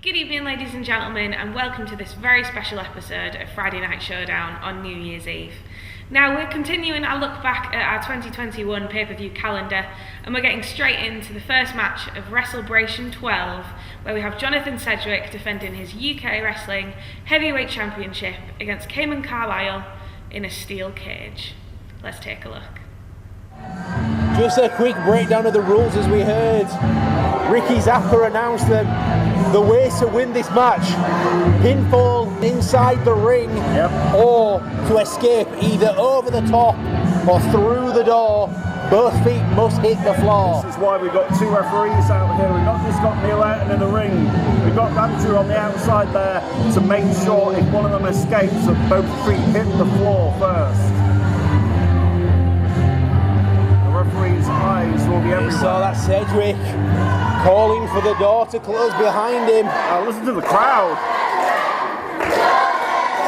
Good evening, ladies and gentlemen, and welcome to this very special episode of Friday Night Showdown on New Year's Eve. Now, we're continuing our look back at our 2021 pay-per-view calendar, and we're getting straight into the first match of WrestleBration 12, where we have Jonathan Sedgwick defending his UK Wrestling Heavyweight Championship against Cayman Carlisle in a steel cage. Let's take a look. Just a quick breakdown of the rules as we heard Ricky Zappa announce them. The ways to win this match: pinfall inside the ring, or to escape either over the top or through the door. Both feet must hit the floor. This is why we've got two referees out here. We've not just got Neil Ayrton in the ring. We've got Andrew on the outside there to make sure if one of them escapes that both feet hit the floor first. The referee's eyes will be everywhere. So that's Sedgwick calling for the door to close behind him. Listen to the crowd.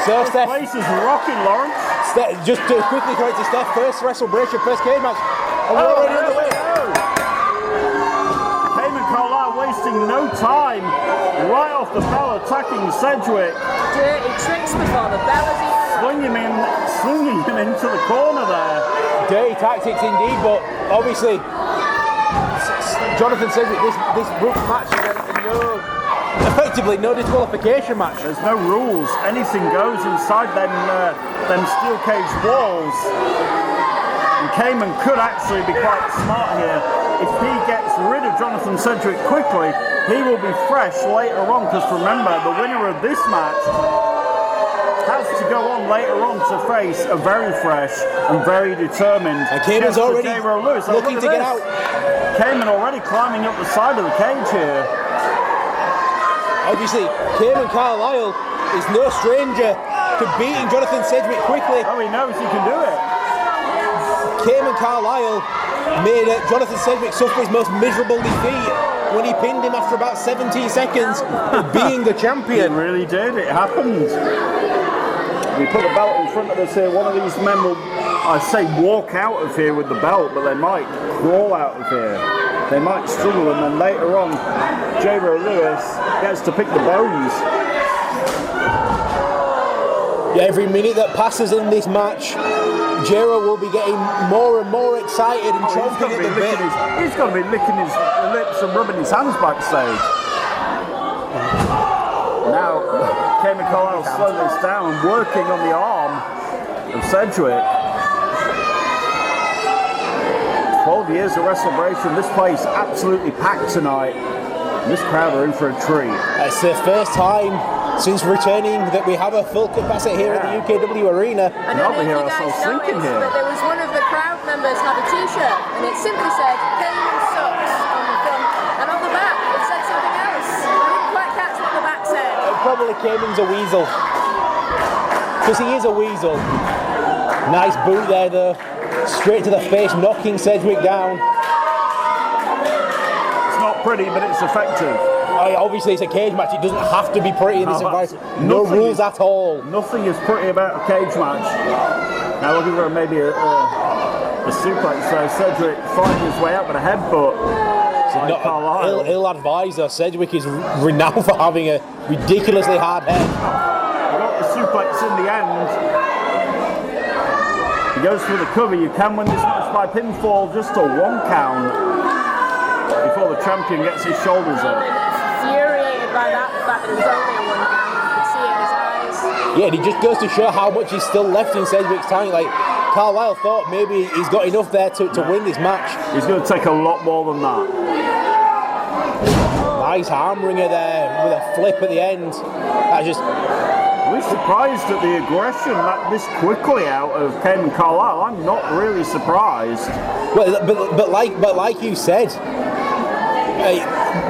So This Steph, place is rocking, Lawrence. just to quickly correct to Steph, first WrestleBration, first cage match. And we're already on the way. Cayman Carlisle wasting no time. Right off the bell, attacking Sedgwick. Dirty tricks before the bell is even Slinging him into the corner there. Dirty tactics indeed, but obviously Jonathan Sedgwick, this group match is effectively no disqualification match. There's no rules. Anything goes inside them steel cage walls. And Cayman could actually be quite smart here. If he gets rid of Jonathan Sedgwick quickly, he will be fresh later on, because remember, the winner of this match has to go on later on to face a very fresh and very determined. And Cayman's already Lewis. looking to get out. Cayman already climbing up the side of the cage here. Obviously, Cayman Carlisle is no stranger to beating Jonathan Sedgwick quickly. Oh, he knows he can do it. Cayman Carlisle made Jonathan Sedgwick suffer his most miserable defeat when he pinned him after about 17 seconds of being the champion. It really did. It happened. We put the belt in front of us here. One of these men will, I say, walk out of here with the belt, but they might crawl out of here. They might struggle, and then later on, J-Ro Lewis gets to pick the bones. Yeah, every minute that passes in this match, J-Ro will be getting more and more excited and chomping at the bit. He's got to be licking his lips and rubbing his hands backstage. Now, Cayman Carlisle slowing this down, working on the arm of Sedgwick. 12 years of WrestleBration, this place absolutely packed tonight. This crowd are in for a treat. It's the first time since returning that we have a full capacity here at the UKW arena. I don't know if you guys know it, but there was one of the crowd members had a t-shirt and it simply said Cayman sucks on the front, and on the back it said something else. I didn't quite catch what the back said. Probably Cayman's a weasel, because he is a weasel. Nice boot there though, straight to the face, knocking Sedgwick down. It's not pretty, but it's effective. Obviously it's a cage match, it doesn't have to be pretty in this environment. No rules at all. Nothing is pretty about a cage match. Now looking for maybe a suplex. Sedgwick fighting his way out with a headbutt. Ill-advised though. Sedgwick is renowned for having a ridiculously hard head. He got the suplex in the end. He goes for the cover. You can win this match by pinfall, just a 1 count before the champion gets his shoulders up. Infuriated by that, the fact that it was only a 1 count. You could see it in his eyes. Yeah, and it just goes to show how much is still left in Sedgwick's tank. Like, Carlisle thought maybe he's got enough there to win this match. He's going to take a lot more than that. Nice arm ringer there with a flip at the end. That just... We're surprised at the aggression that this quickly out of Cayman Carlisle. I'm not really surprised. Well, but like you said,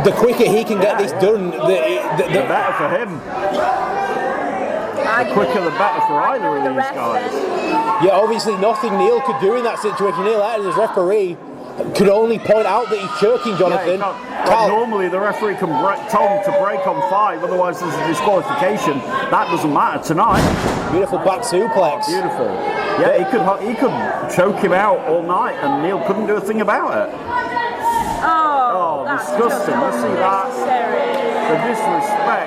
the quicker he can get this done, the better for him. The quicker the better for either of these guys. Yeah, obviously nothing Neil could do in that situation. Neil Ayrton, as referee, could only point out that he's choking Jonathan. Normally the referee can tell him to break on 5, otherwise there's a disqualification. That doesn't matter tonight. Beautiful back suplex. Beautiful. Yeah, he could choke him out all night and Neil couldn't do a thing about it. Oh, disgusting. Let's see that. The disrespect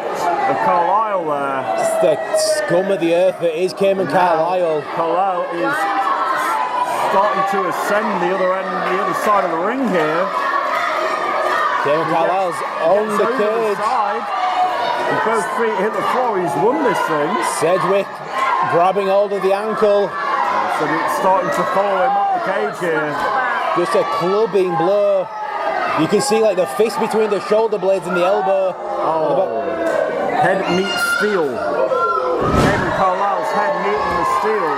of Carlisle there. It's the scum of the earth that is Cayman Carlisle. Carlisle is starting to ascend the other side of the ring here. Cayman Carlisle's on the Over cage. side. With both feet hit the floor, he's won this thing. Sedgwick grabbing hold of the ankle. So it's starting to follow him up the cage here. Just a clubbing blow. You can see like the fist between the shoulder blades and the elbow. Oh, head meets steel. Cayman Carlisle's head meeting the steel.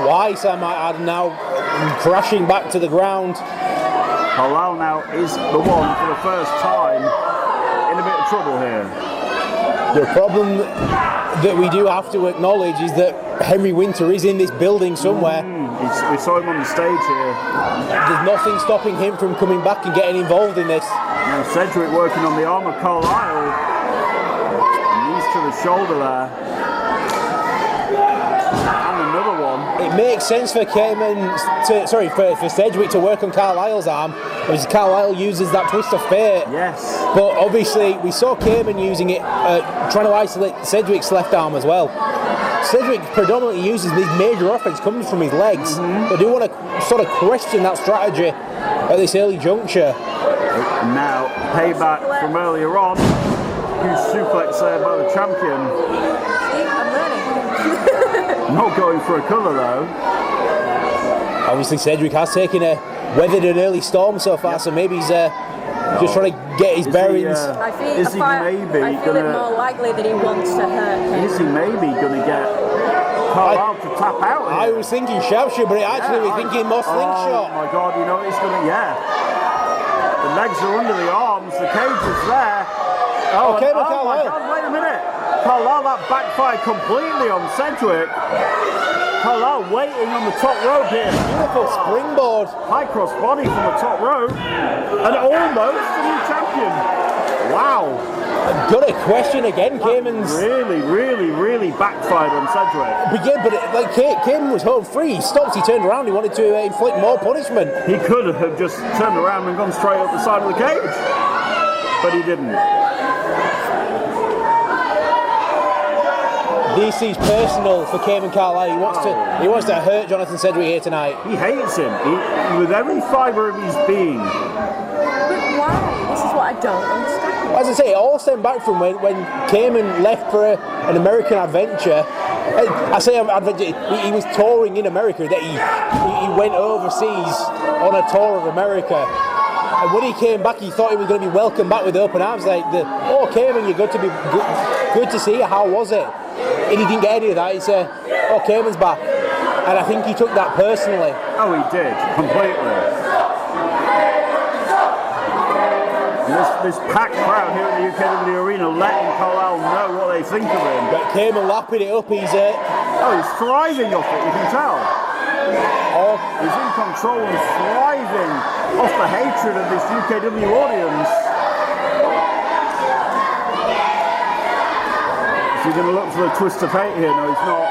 Twice, I might add, now crashing back to the ground. Carlisle now is the one for the first time in a bit of trouble here. The problem that we do have to acknowledge is that Henry Winter is in this building somewhere. We saw him on the stage here. There's nothing stopping him from coming back and getting involved in this. Now Sedgwick working on the arm of Carlisle. Knees to the shoulder there. And another one. It makes sense for for Sedgwick to work on Carlisle's arm, because Carlisle uses that twist of fate. Yes. But obviously, we saw Cayman using it, trying to isolate Sedgwick's left arm as well. Sedgwick predominantly uses his major offense comes from his legs. I do want to sort of question that strategy at this early juncture. And now, payback from earlier on. Huge suplex there by the champion. See, I'm learning. Not going for a cover though. Obviously, Sedgwick has weathered an early storm so far, so maybe he's just trying to get his bearings. I feel Maybe it more likely that he wants to hurt him. Is he maybe going to get Carlisle to tap out? I was thinking Shelshire, but actually we're thinking more slingshot. Oh my God, you know it's going to, The legs are under the arms, the cage is there. Oh, Okay, but oh my Carlisle. God, wait a minute. Carlisle, that backfired completely on Sedgwick. Carlisle waiting on the top rope here. Beautiful springboard. High cross body from the top rope. And almost the new champion. Wow. Got a question again, Cayman's. Really backfired on Sedgwick. But Cayman was home free. He stopped, he turned around, he wanted to inflict more punishment. He could have just turned around and gone straight up the side of the cage. But he didn't. This is personal for Cayman Carlisle. He wants to hurt Jonathan Sedgwick here tonight. He hates him with every fibre of his being. But why? This is what I don't understand. As I say, it all stemmed back from when Cayman left for an American adventure. I say adventure, he was touring in America, that he went overseas on a tour of America. And when he came back, he thought he was going to be welcomed back with open arms. Cayman, you're good to see you. How was it? And he didn't get any of that. He said, Cayman's back. And I think he took that personally. Oh, he did, completely. And this packed crowd here at the UKW Arena letting Carlisle know what they think of him. But Cayman lapping it up, he's he's thriving off it, you can tell. He's in control and thriving off the hatred of this UKW audience. Is he going to look for the twist of fate here? No, he's not.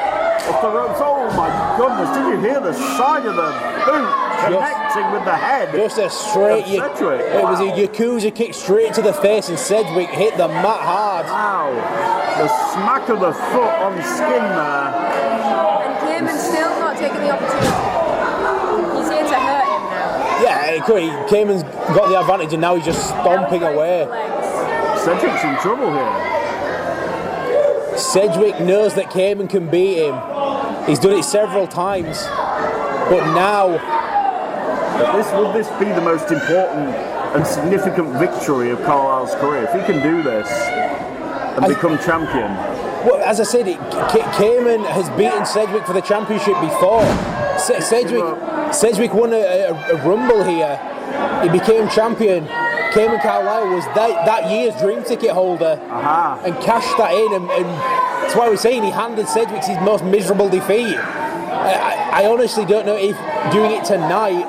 Off the ropes. Oh my goodness, did you hear the side of the boot connecting with the head? Just a straight, Sedgwick. It was a Yakuza kick straight to the face, and Sedgwick hit the mat hard. Wow, the smack of the foot on skin there. And Cayman's still not taking the opportunity. He's here to hurt him now. Yeah, Cayman's got the advantage, and now he's just stomping away. Sedgwick's in trouble here. Sedgwick knows that Cayman can beat him. He's done it several times. But now... Would this be the most important and significant victory of Carlisle's career? If he can do this and become champion. Well, as I said, Cayman has beaten Sedgwick for the championship before. Sedgwick won a rumble here. He became champion. Cayman Carlisle was that year's dream ticket holder and cashed that in, and that's why we're saying he handed Sedgwick his most miserable defeat. I honestly don't know if doing it tonight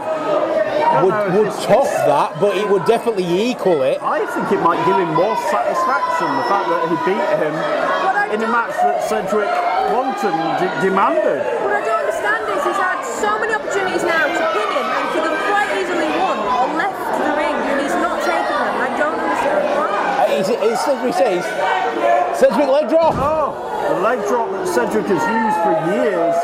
would top that, but it would definitely equal it. I think it might give him more satisfaction, the fact that he beat him in a match that Sedgwick wanted and demanded. What I don't understand is he's had so many opportunities now to pin him, and could have quite easily won or left the ring, and he's not taking them. I don't understand why. It's as we say, Sedgwick leg drop. Oh, the leg drop that Sedgwick has used for years.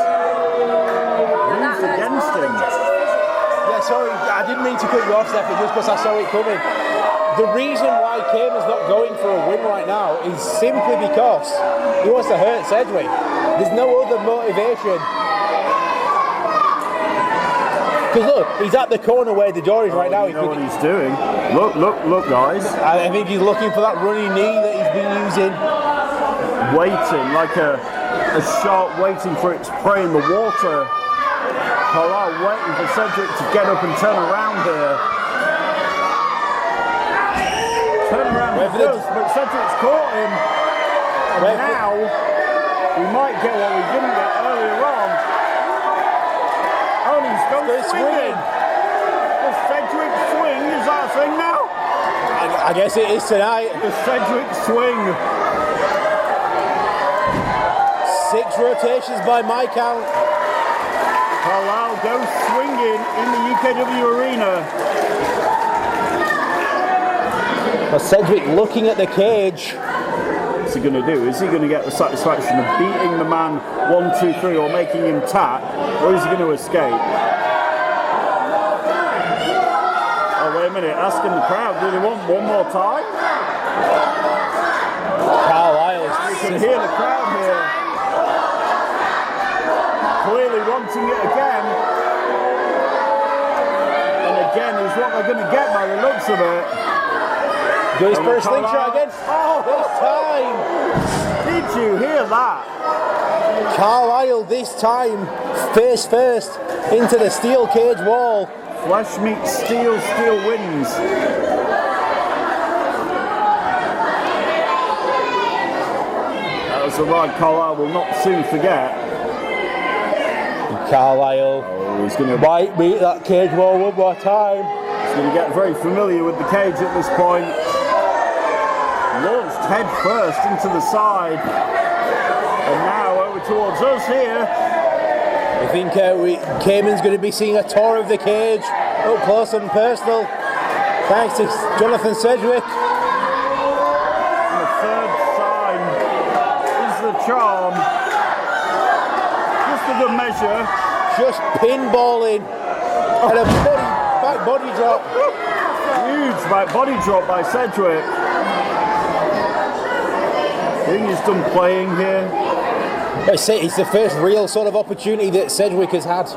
Used against him. Yeah, sorry, I didn't mean to cut you off, Stefan, just because I saw it coming. The reason why Cayman's not going for a win right now is simply because he wants to hurt Sedgwick. There's no other motivation. Because look, he's at the corner where the door is right now. You know what he's doing. Look, guys. I think he's looking for that running knee that he's been using. Waiting, like a shark waiting for its prey in the water. Carlisle waiting for Sedgwick to get up and turn around here. Turn around he does, but Sedgwick's caught him. And now, we might get what we didn't get earlier on. Oh, he's gone swinging. The Sedgwick swing, is that a thing now? I guess it is tonight. The Sedgwick swing. 6 rotations by my count. Carlisle goes swinging in the UKW arena. Sedgwick looking at the cage. What's he going to do? Is he going to get the satisfaction of beating the man 1, 2, 3 or making him tap? Or is he going to escape? Oh, wait a minute. Asking the crowd, do they want one more time? Carlisle. You can hear the crowd here. Clearly wanting it again. And again is what they're going to get by the looks of it. Goes for a slingshot again. Oh, this time! Did you hear that? Carlisle this time, face first into the steel cage wall. Flesh meets steel, steel wins. That was a ride Carlisle will not soon forget. Carlisle, he's going to might beat that cage wall one more time. He's going to get very familiar with the cage at this point. Launched head first into the side. And now over towards us here. I think Cayman's going to be seeing a tour of the cage up close and personal. Thanks to Jonathan Sedgwick. And the third sign is the charm. Just a good measure. Just pinballing. And a back body drop. Huge back body drop by Sedgwick. I think he's done playing here. I say it's the first real sort of opportunity that Sedgwick has had.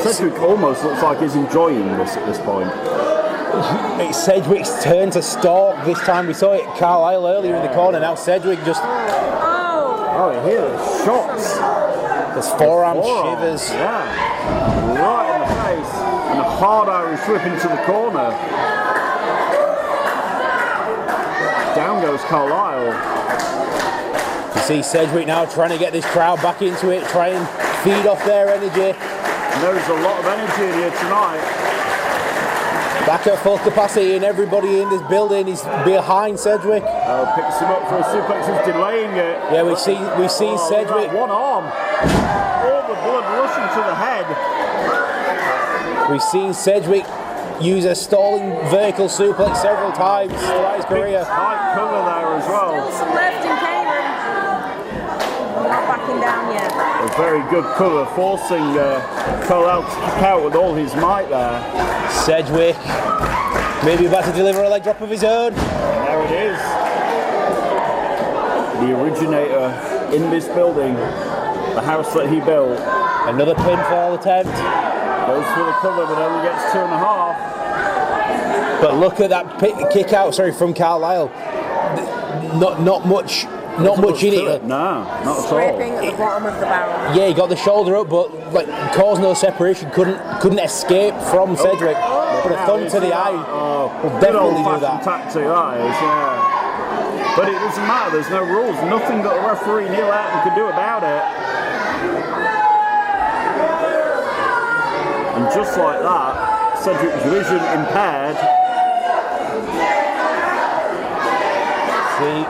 Sedgwick almost looks like he's enjoying this at this point. It's Sedgwick's turn to stalk this time. We saw it Carlisle earlier in the corner. Now Sedgwick just... Oh, you hear the shots. There's forearm shivers. Yeah. Right in the face. And a hard Irish whip into the corner. Down goes Carlisle. You see Sedgwick now trying to get this crowd back into it, try and feed off their energy. And there's a lot of energy in here tonight. Back at full capacity and everybody in this building is behind Sedgwick. Picks him up for a suplex, he's delaying it. Yeah, we've seen Sedgwick. One arm. All the blood rushing to the head. We've seen Sedgwick use a stalling vertical suplex several times throughout his career. Tight cover there as well. Still some left in Cayman. Not backing down yet. A very good cover, forcing Carlisle to kick out with all his might there. Sedgwick maybe about to deliver a leg drop of his own. There it is. The originator in this building, the house that he built. Another pinfall attempt. Goes for the cover but only gets 2.5. But look at that kick out, from Carlisle. Not much in it. No, not at all. Scraping at the bottom of the barrel. Yeah, he got the shoulder up, but caused no separation. Couldn't escape from Sedgwick. Put a thumb to the eye. Will definitely do that. Tactic that is, yeah. But it doesn't matter. There's no rules. Nothing that the referee Neil Atten could do about it. And just like that, Sedgwick's vision impaired. See.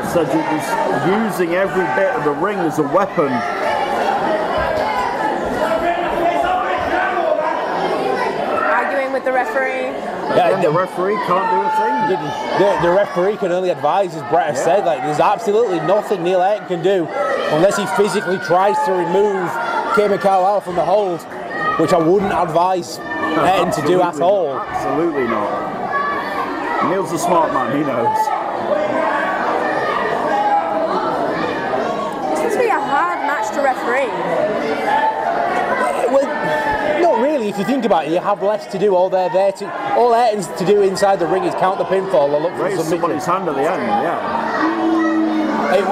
Sedgwick is using every bit of the ring as a weapon. the referee. Again, the referee can't do a thing. The referee can only advise, as Brett has said. Like, there's absolutely nothing Neil Ayton can do unless he physically tries to remove Cayman Carlisle from the hold, which I wouldn't advise Ayton to do at all. Absolutely not. Neil's a smart man, he knows. This must be a hard match to referee. Well, not really. If you think about it, you have less to do. All Ayton's to do inside the ring is count the pinfall or look for Raise somebody's hand at the end, yeah.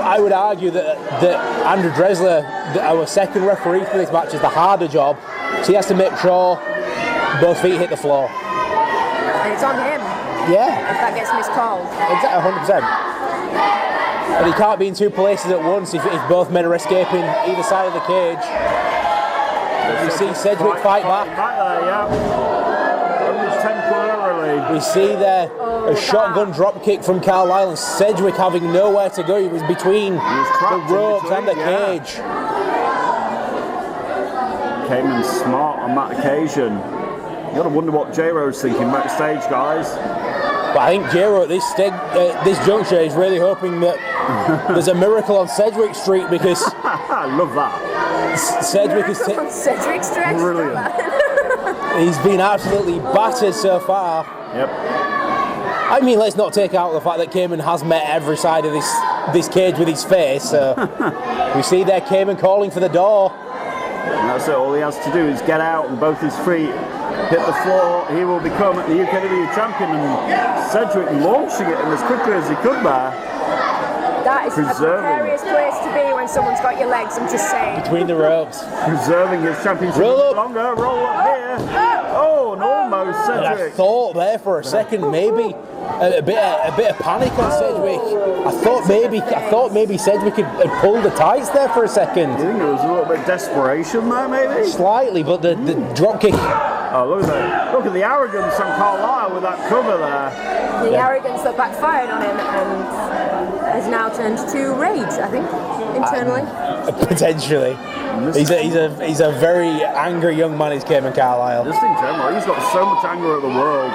I would argue that Andrew Dressler, our second referee for this match, is the harder job. So he has to make sure both feet hit the floor. And it's on him. Yeah. If that gets miscalled. Exactly, 100%. And he can't be in two places at once if both men are escaping either side of the cage. We see Sedgwick fight back. Only temporarily. We see there a shotgun drop kick from Carlisle and Sedgwick having nowhere to go. He was between the ropes and the cage. Cayman's smart on that occasion. You gotta wonder what J-Ro's thinking backstage, guys. But I think J-Ro at this juncture is really hoping that there's a miracle on Sedgwick Street, because I love that. Sedgwick is Sedgwick Street. Brilliant. He's been absolutely battered so far. Yep. I mean, let's not take out the fact that Cayman has met every side of this cage with his face. So we see there Cayman calling for the door. And that's it. All he has to do is get out and both his feet hit the floor. He will become the UKW champion, and Sedgwick launching it in as quickly as he could there. That is a precarious place to be when someone's got your legs, I'm just saying. Between the ropes. Preserving his championship longer. Roll up here. Oh, and almost And I Sedgwick. thought there for a second maybe a bit of panic on Sedgwick. I thought maybe Sedgwick had pulled the tights there for a second. You think there was a little bit of desperation there, maybe? Slightly, but the drop kick. Oh, look at that. Look at the arrogance on Carlisle with that cover there. The arrogance that backfired on him and has now turned to rage, I think, internally. Potentially. He's a very angry young man, is Cayman Carlisle. Just in general, he's got so much anger at the world.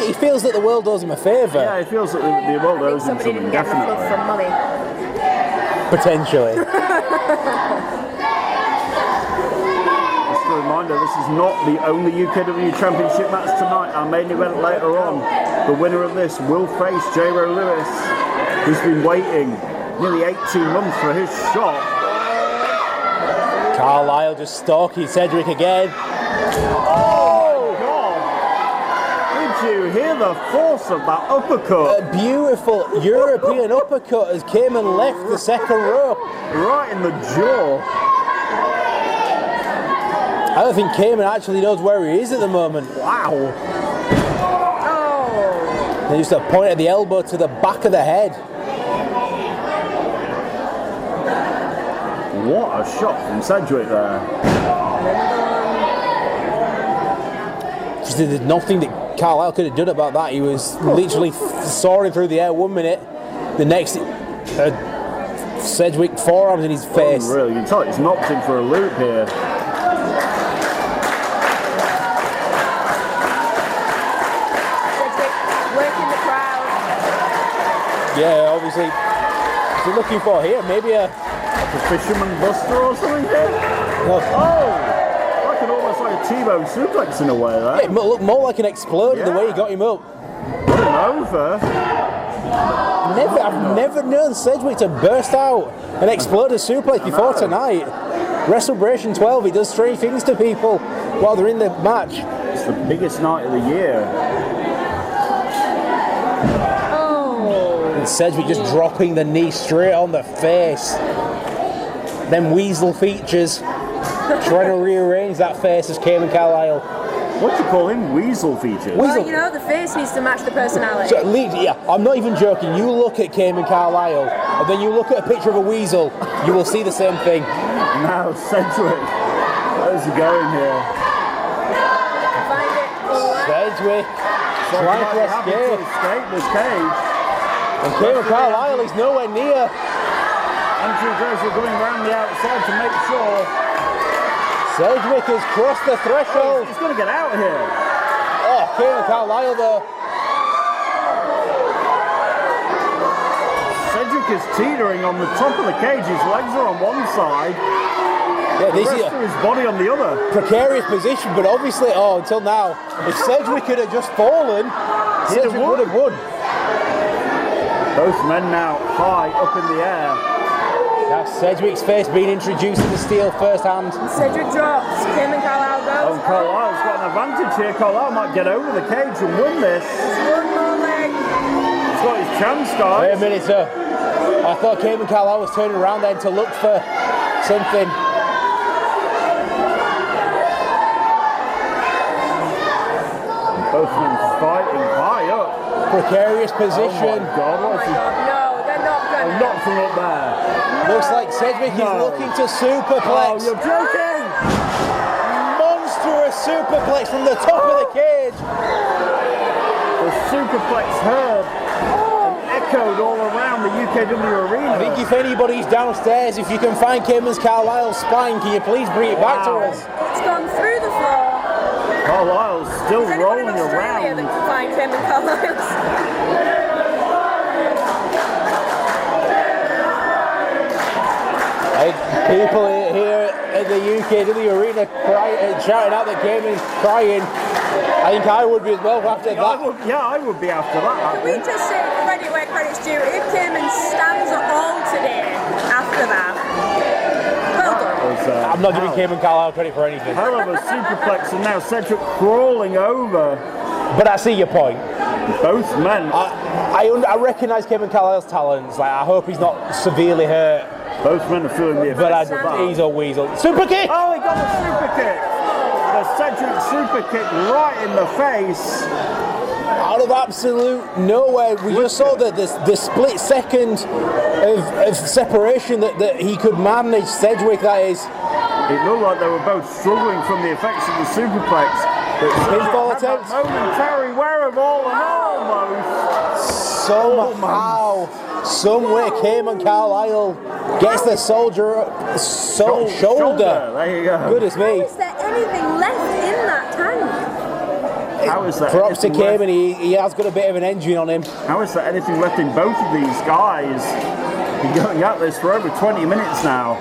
He feels that the world owes him a favour. Yeah, he feels that the world owes him Somebody something, didn't get enough definitely. from money. Potentially. Just a reminder, this is not the only UKW Championship match tonight. Our main event later on. The winner of this will face J-Ro Lewis, who's been waiting nearly 18 months for his shot. Carlisle just stalking Sedgwick again. Oh, God! Did you hear the force of that uppercut? A beautiful European uppercut as Cayman left the second rope. Right in the jaw. I don't think Cayman actually knows where he is at the moment. Wow. Oh. They just a point at the elbow to the back of the head. What a shot from Sedgwick there. Just there's nothing that Carlisle could have done about that. He was literally soaring through the air 1 minute. The next, Sedgwick forearms in his face. Really, you can tell he's knocked him for a loop here. Sedgwick working the crowd. Yeah, obviously. What's he looking for here? Maybe a Fisherman Buster or something here? no, Like almost like a T-bone suplex in a way there. it looked more like an exploder the way he got him up. Put him over. I've never known Sedgwick to burst out an exploder suplex before tonight. WrestleBration 12, he does strange things to people while they're in the match. It's the biggest night of the year. And Sedgwick just dropping the knee straight on the face. Them weasel features, trying to rearrange that face as Cayman Carlisle. What do you call him? Weasel features? Well, you know, the face needs to match the personality. So, yeah, I'm not even joking. You look at Cayman Carlisle, and then you look at a picture of a weasel, you will see the same thing. Now Sedgwick. Where's he going here? Find it. Sedgwick trying to escape. Escape this cage. And Cayman Carlisle is nowhere near. Andrew Dressler going around the outside to make sure Sedgwick has crossed the threshold. He's going to get out of here. Oh, Cayman Carlisle though. Sedgwick is teetering on the top of the cage. His legs are on one side. Yeah, The rest of his body on the other. precarious position, but obviously, until now, if Sedgwick had just fallen, Sedgwick would have won. Both men now high up in the air. That's Sedgwick's face being introduced to the steel firsthand. Cedric drops. Cayman Carlisle goes. Oh, Carlisle's got an advantage here. Carlisle might get over the cage and win this. One more leg. He's got his chance, guys. Wait a minute, sir. I thought Cayman Carlisle was turning around then to look for something. Both men fighting high up. Precarious position. Oh my God, Oh what's my God, no, they're not gonna. not from up there. Looks like Sedgwick is looking to Oh, superplex. you're joking! Monstrous superplex from the top of the cage. The superplex heard and echoed all around the UKW arena. I think if anybody's downstairs, if you can find Cayman Carlisle's spine, can you please bring it back to us? It's gone through the floor. Carlisle's still Is anyone in rolling Australia around. that can find Cayman Carlisle's? People here at the UKW arena shouting out that Cayman's crying. I think I would be as well after that. I would be after that. Can we just say credit where credit's due? If Cayman stands at all today after that, well done. I'm not giving Cayman Carlisle credit for anything. Hell of a superplex, and now Cedric crawling over. But I see your point. Both men. I recognise Cayman Carlisle's talents. Like, I hope he's not severely hurt. Both men are feeling the But effects of that. he's a weasel. Super kick! Oh, he got a super kick. The Cedric super kick right in the face. Out of absolute nowhere. We just saw the split second of separation that he could manage. Sedgwick, that is. It looked like they were both struggling from the effects of the superplex. But Pinfall had that attempt. momentary wherewithal and almost. Somehow, somewhere, Cayman Carlisle gets the shoulder. There you go. Goodness me. Is there anything left in that tank? How is that? Props to anything left? Cayman, he has got a bit of an engine on him. How is there anything left in both of these guys? Been going at this for over 20 minutes now.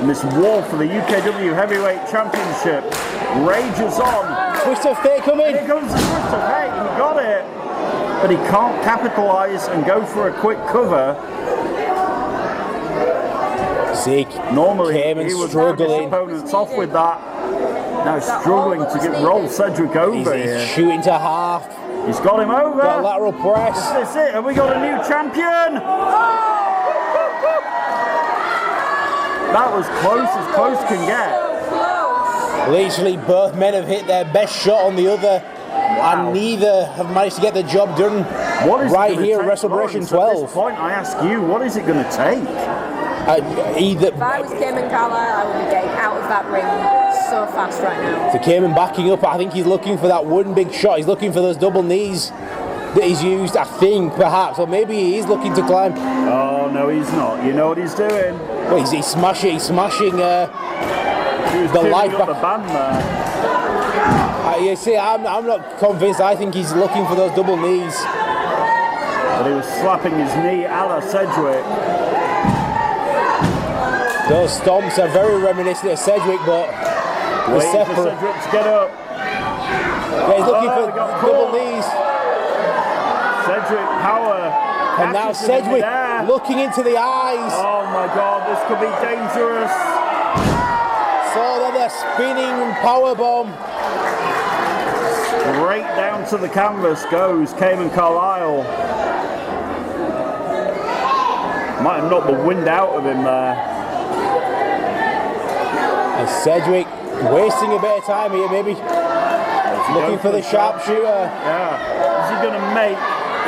And this war for the UKW Heavyweight Championship rages on. Twist of fate coming. Here comes the twist of fate. He got it, but he can't capitalise and go for a quick cover. Zeke. Normally, Cayman he would struggling. his opponents off with that. Now struggling to roll Sedgwick over He's here. shooting to half. He's got him over. Got lateral press. Is this it? Have we got a new champion? That was close can get. Literally, both men have hit their best shot on the other, and neither have managed to get the job done. What is it right gonna here, take, WrestleMania Lawrence? At 12. this point, I ask you, what is it going to take? Either If I was Cayman Carlisle, I would be getting out of that ring so fast right now. so Cayman backing up. I think he's looking for that one big shot. He's looking for those double knees that he's used. I think perhaps, or maybe he is looking to climb. Oh no, he's not. You know what he's doing? Well, he's smashing. He's smashing. He was The tuning life up back- the band there. You see, I'm not convinced. I think he's looking for those double knees. But he was slapping his knee a la Sedgwick. Those stomps are very reminiscent of Sedgwick, but they're Waiting for separate. Sedgwick to get up. Yeah, he's looking Oh, for we got double caught. knees. Cedric power. And now catches him in Sedgwick midair. looking into the eyes. Oh my God, this could be dangerous. Saw that the spinning powerbomb. Straight down to the canvas goes Cayman Carlisle. Might have knocked the wind out of him there. And Sedgwick wasting a bit of time here, maybe looking for the sharpshooter. Yeah. Is he going to make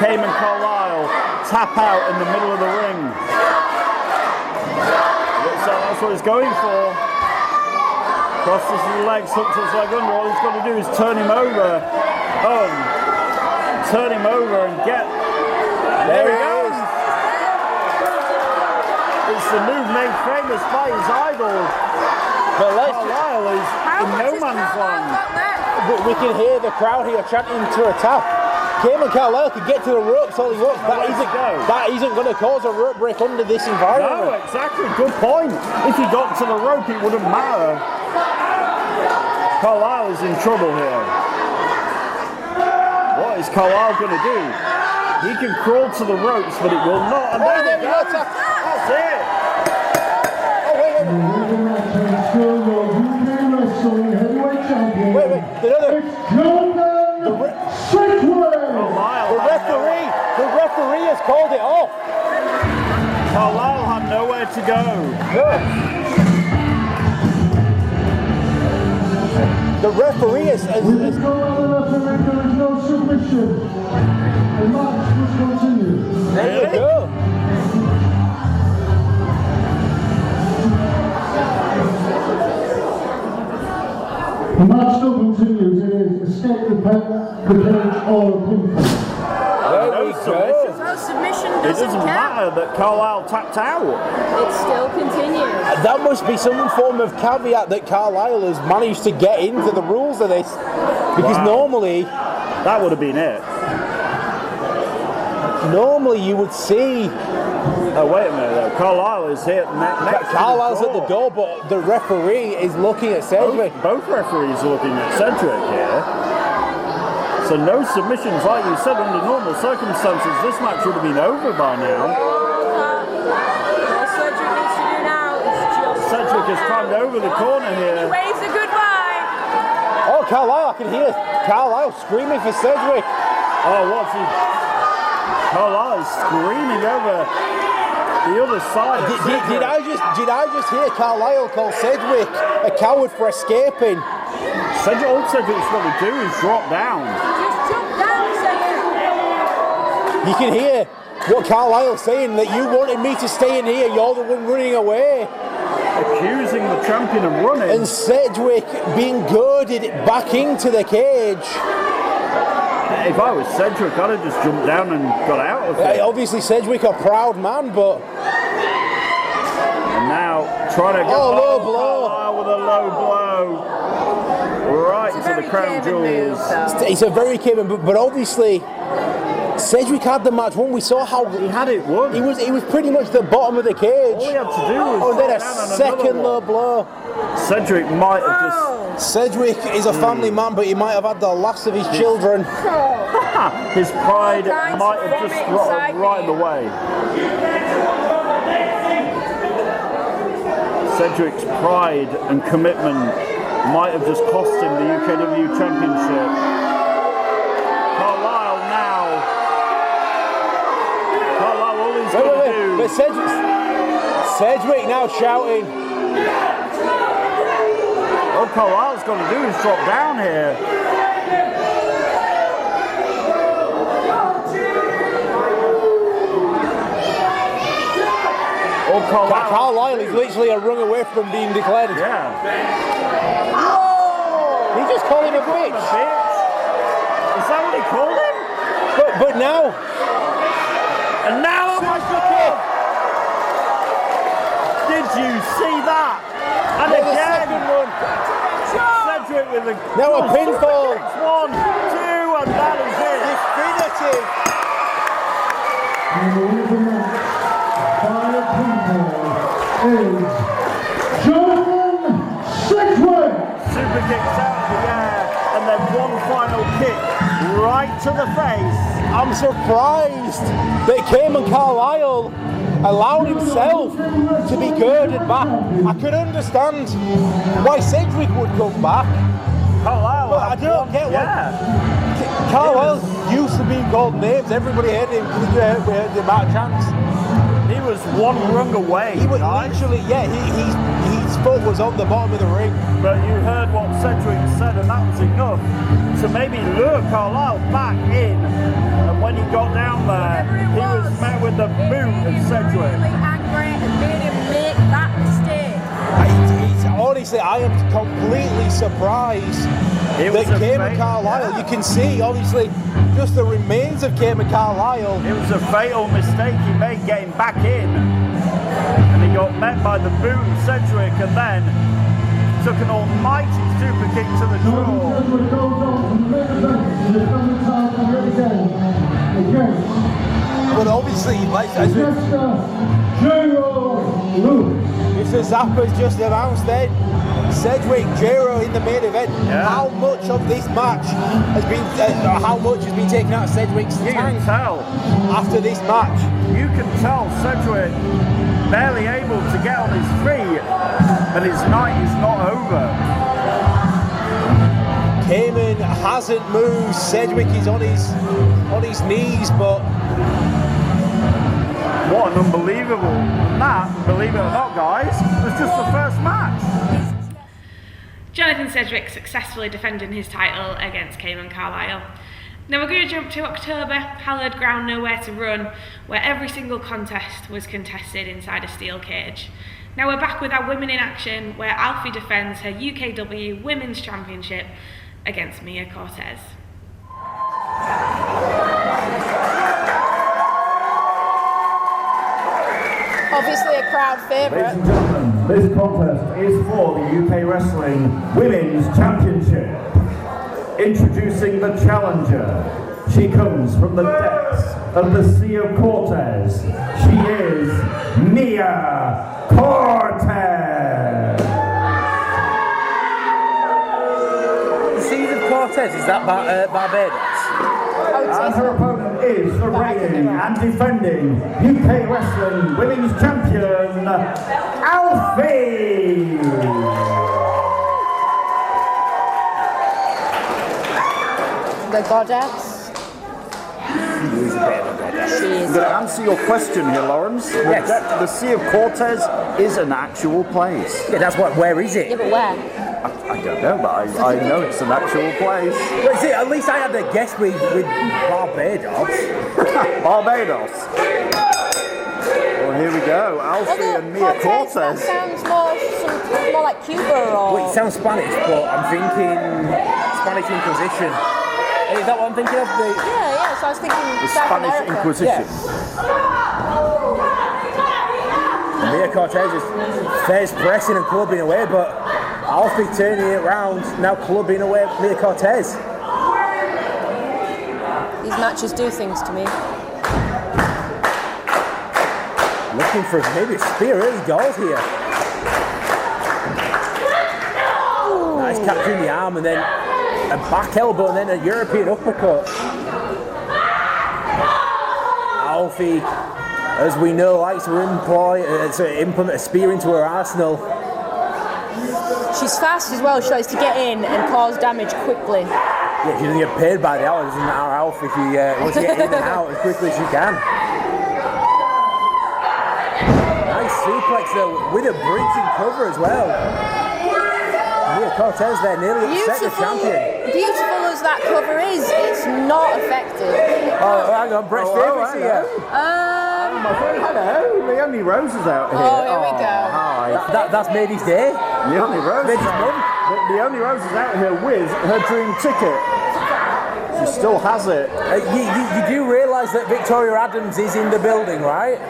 Cayman Carlisle tap out in the middle of the ring? Looks like that's what he's going for. Crosses his legs, hooks his leg under. All he's got to do is turn him over. Turn him over and get. There he goes. It's the move made famous by his idol. But Carlisle is How in much no has man's Carlisle land. got left? we can hear the crowd here chanting to attack. Cayman Carlisle can get to the ropes all he wants. That isn't going to cause a rope break under this No, environment. exactly. Good point. If he got to the rope, it wouldn't matter. Carlisle is in trouble here. What is Carlisle going to do? He can crawl to the ropes, but it will not. And there we go. That's it. Wait, the referee has called it off. Carlisle had nowhere to go. The referee has There is no submission. The match must continue. there you go. The match still continues. It is escape the cage or a pinfall. There we go. No submission It doesn't doesn't count. matter that Carlisle tapped out. It still continues. That must be some form of caveat that Carlisle has managed to get into the rules of this. Because normally That would have been it. you would see Oh, wait a minute though. Carlisle is here next Carlisle's to at the door, but the referee is looking at Sedgwick. Both referees are looking at Sedgwick here. So no submissions, like you said, under normal circumstances, this match would have been over by now. All Sedgwick needs to do now is just Sedgwick has climbed over the corner He here. waves a goodbye. Oh, Carlisle, I can hear Carlisle screaming for Sedgwick. Oh, what's he? Carlisle is screaming over the other side. of Did Sedgwick. I just hear Carlisle call Sedgwick a coward for escaping? All Sedgwick's got to do is drop down. Just jump down, Sedgwick. You can hear what Carlisle's saying, that you wanted me to stay in here, you're the one running away. Accusing the champion of running. And Sedgwick being goaded back into the cage. If I was Sedgwick, I'd have just jumped down and got out of it. Obviously Sedgwick a proud man, but And now trying to get low blow. Carlisle with a low blow. Right It's a to the very crown Cayman move, jewels. though. it's a very Cayman, but obviously Sedgwick had the match won. We saw how He had it won. he was pretty much the bottom of the cage. All he had to do was Oh, then a drop down on second another low one. blow. Cedric might have just Sedgwick is a family man, but he might have had the last of his children. his pride Kinds might of have just vomit rotted inside right me. away. Cedric's pride and commitment might have just cost him the UKW Championship. Carlisle now. Carlisle, all he's got to do. But Sedgwick now shouting. All Carlisle's got to do is drop down here. All Carlisle is literally a rung away from being declared. Yeah. He just called him a bitch. Is that what he called him? But now, And now a master kick. Did you see that? And there's a again, second one. Sedgwick with a Now a pinfall. 1, 2, and that is it. Definitive. And the winner of the match by a pinfall is Jonathan Sedgwick. Super kicks out of the air, and then one final kick right to the face. I'm surprised that Cayman Carlisle allowed himself to be girded back. I could understand why Sedgwick would come back. Carlisle, But I don't get why. Yeah. Carlisle used to be called names. Everybody heard him. We heard him at chance. He was one rung away. He was guys. literally, his foot was on the bottom of the ring. But you heard what Cedric said, and that was enough to maybe lure Carlisle back in. And when he got down there, he was met with the boot of Cedric. Really angry and made him make that mistake. Honestly, I am completely surprised It that was a Cayman fake- Carlisle, yeah. you can see, obviously, just the remains of Cayman Carlisle. It was a fatal mistake he made getting back in. And he got met by the boot of Cedric, and then took an almighty super kick to the jaw. Sedgwick goes on to the main event. The coming time of the game against But obviously, as we, it's a Zappa's just announced then. Sedgwick, Jero in the main event. Yeah. How much of this match has been, how much has been taken out of Sedgwick's You tank can tell. after this match? You can tell Sedgwick barely able to get on his feet, and his night is not over. Cayman hasn't moved. Sedgwick is on his knees, but What an unbelievable, and that, believe it or not guys, was just the first match. Jonathan Sedgwick successfully defending his title against Cayman Carlisle. Now we're going to jump to October, hallowed ground nowhere to run, where every single contest was contested inside a steel cage. Now we're back with our women in action, where Alfiee defends her UKW Women's Championship against Mia Cortez. Obviously a crowd Ladies favourite. and gentlemen, this contest is for the UK Wrestling Women's Championship. Introducing the challenger. She comes from the depths of the Sea of Cortez. She is Mia Cortez. the Seas of Cortez, is that Barbados? And her opponent is the reigning and defending UK Wrestling Women's Champion, Alfiee. The goddess. She I'm is. going to answer your question here, Lawrence. Yes. The Sea of Cortez is an actual place. Yeah, that's what. Where is it? Yeah, but where? I don't know, but I know it's an actual place. Well, see, at least I had a guess with Barbados. Barbados. Well, here we go. Alfiee and Mia Cortez, that Cortez. sounds more like Cuba or... Well, it sounds Spanish, but I'm thinking Spanish Inquisition. Is that what I'm thinking of? Yeah, so I was thinking The South Spanish America. Inquisition. Mia Cortez is first pressing and clubbing away, but Alfiee turning it around, now clubbing away Mia Cortez. These matches do things to me. Looking for maybe a spear early doors here. Nice capturing the arm and then a back elbow and then a European uppercut. Alfiee, as we know, likes to implement a spear into her arsenal. She's fast as well. She likes to get in and cause damage quickly. Yeah, she doesn't get paid by the hour, doesn't matter how if she wants to get in and out as quickly as she can. Nice suplex though, with a breaching cover as well. Mia Cortez there nearly upset the champion. Beautiful as that cover is, it's not effective. Oh, hang on, Brett's favourites here. Hello, Leonie Rose is out here. Oh, here we go. Hi. That's made his day. Leonie Rose. Made his mum. Leonie Rose is out here with her dream ticket. She still has it. You do realise that Victoria Adams is in the building, right? I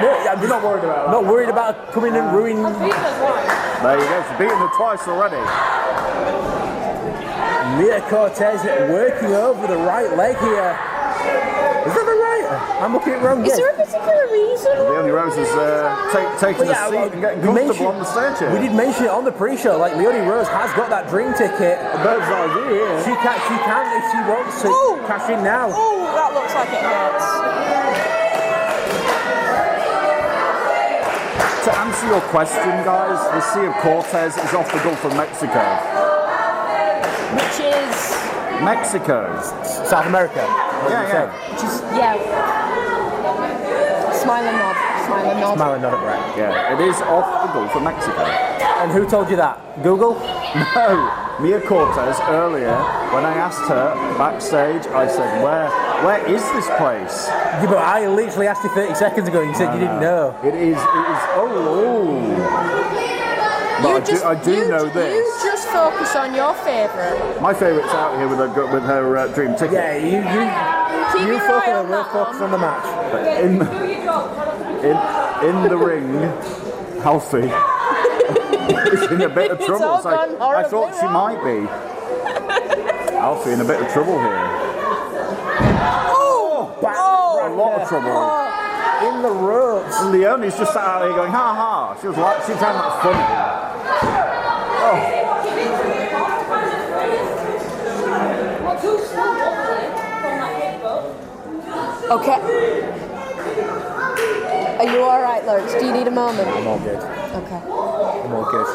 know. I'm just Not worried about that. not worried about her coming and ruining. There you go. She's beaten her twice already. Mia Cortez working over the right leg here. Is that the right? I'm looking at it wrong. Is there a particular reason? Leonie Rose is taking a seat and getting comfortable on the stage here. We did mention it on the pre-show. Like Leonie Rose has got that dream ticket. A bird's eye view here. She can if she wants to cash in now. Oh, that looks like it hurts. To answer your question, guys, the Sea of Cortez is off the Gulf of Mexico. Which is... Mexico. South America. Yeah. Which is, yeah. Smile and nod. Smile and nod. Smile and nod at Brett. Yeah, it is off the Gulf of Mexico. And who told you that? Google? No, Mia Cortez earlier, when I asked her backstage, I said, where is this place? Yeah, but I literally asked you 30 seconds ago and you said you didn't know. It is, But I do know this. You just focus on your favourite. My favourite's out here with her dream ticket. Yeah, you Keep your focus eye on on real that focus one. on the match. In the ring, Alfiee She's in a bit of trouble. all So gone I thought horribly she wrong. might be. Alfiee in a bit of trouble here. A lot of trouble. In the ropes. And Leonie's just sat out here going, ha ha. She found that funny. Okay. Are you alright, Lawrence? Do you need a moment? I'm all good. Okay. I'm all good.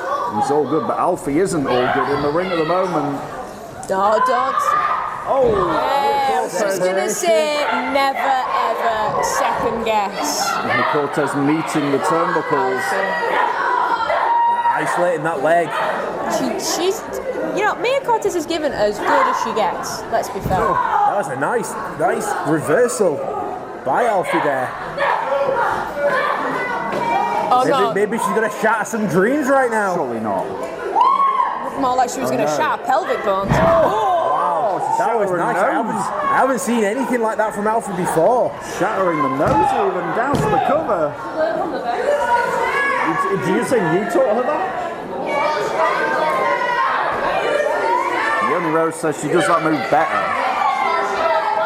He's all good, but Alfiee isn't all good in the ring at the moment. No, don't. Oh! Yeah, I was just going to say, never ever second guess. And Cortez meeting the turnbuckles. Isolating that leg. She's, you know, Mia Cortez is given as good as she gets. Let's be fair. That was a nice reversal by Alfiee there. Oh no, Maybe she's gonna shatter some dreams right now. Surely not. more like she was going to shatter pelvic bones. Wow, That was nice. I haven't seen anything like that from Alfiee before. Shattering the nose even down to the cover. Did you say you taught her that? Leonie Rose says she does that move better.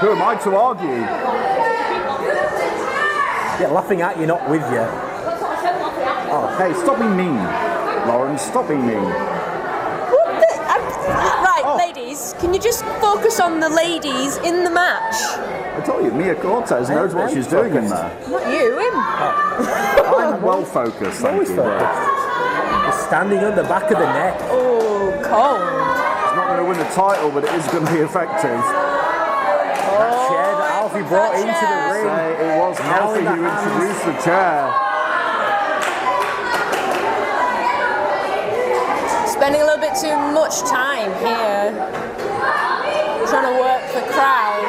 Who am I to argue? Yeah, laughing at you, not with you. Oh, hey, stop being mean. Lauren, stop being mean. Right, ladies, can you just focus on the ladies in the match? I told you, Mia Cortez knows what she's doing in there. Not you, him. I'm well focused, thank Always you. focused. Just standing on the back of the neck. Oh, cold. He's not going to win the title, but it is going to be effective. That chair that Alfiee brought into the ring. It was Now in Alfiee the who hands. introduced the chair. Spending a little bit too much time here trying to work the crowd.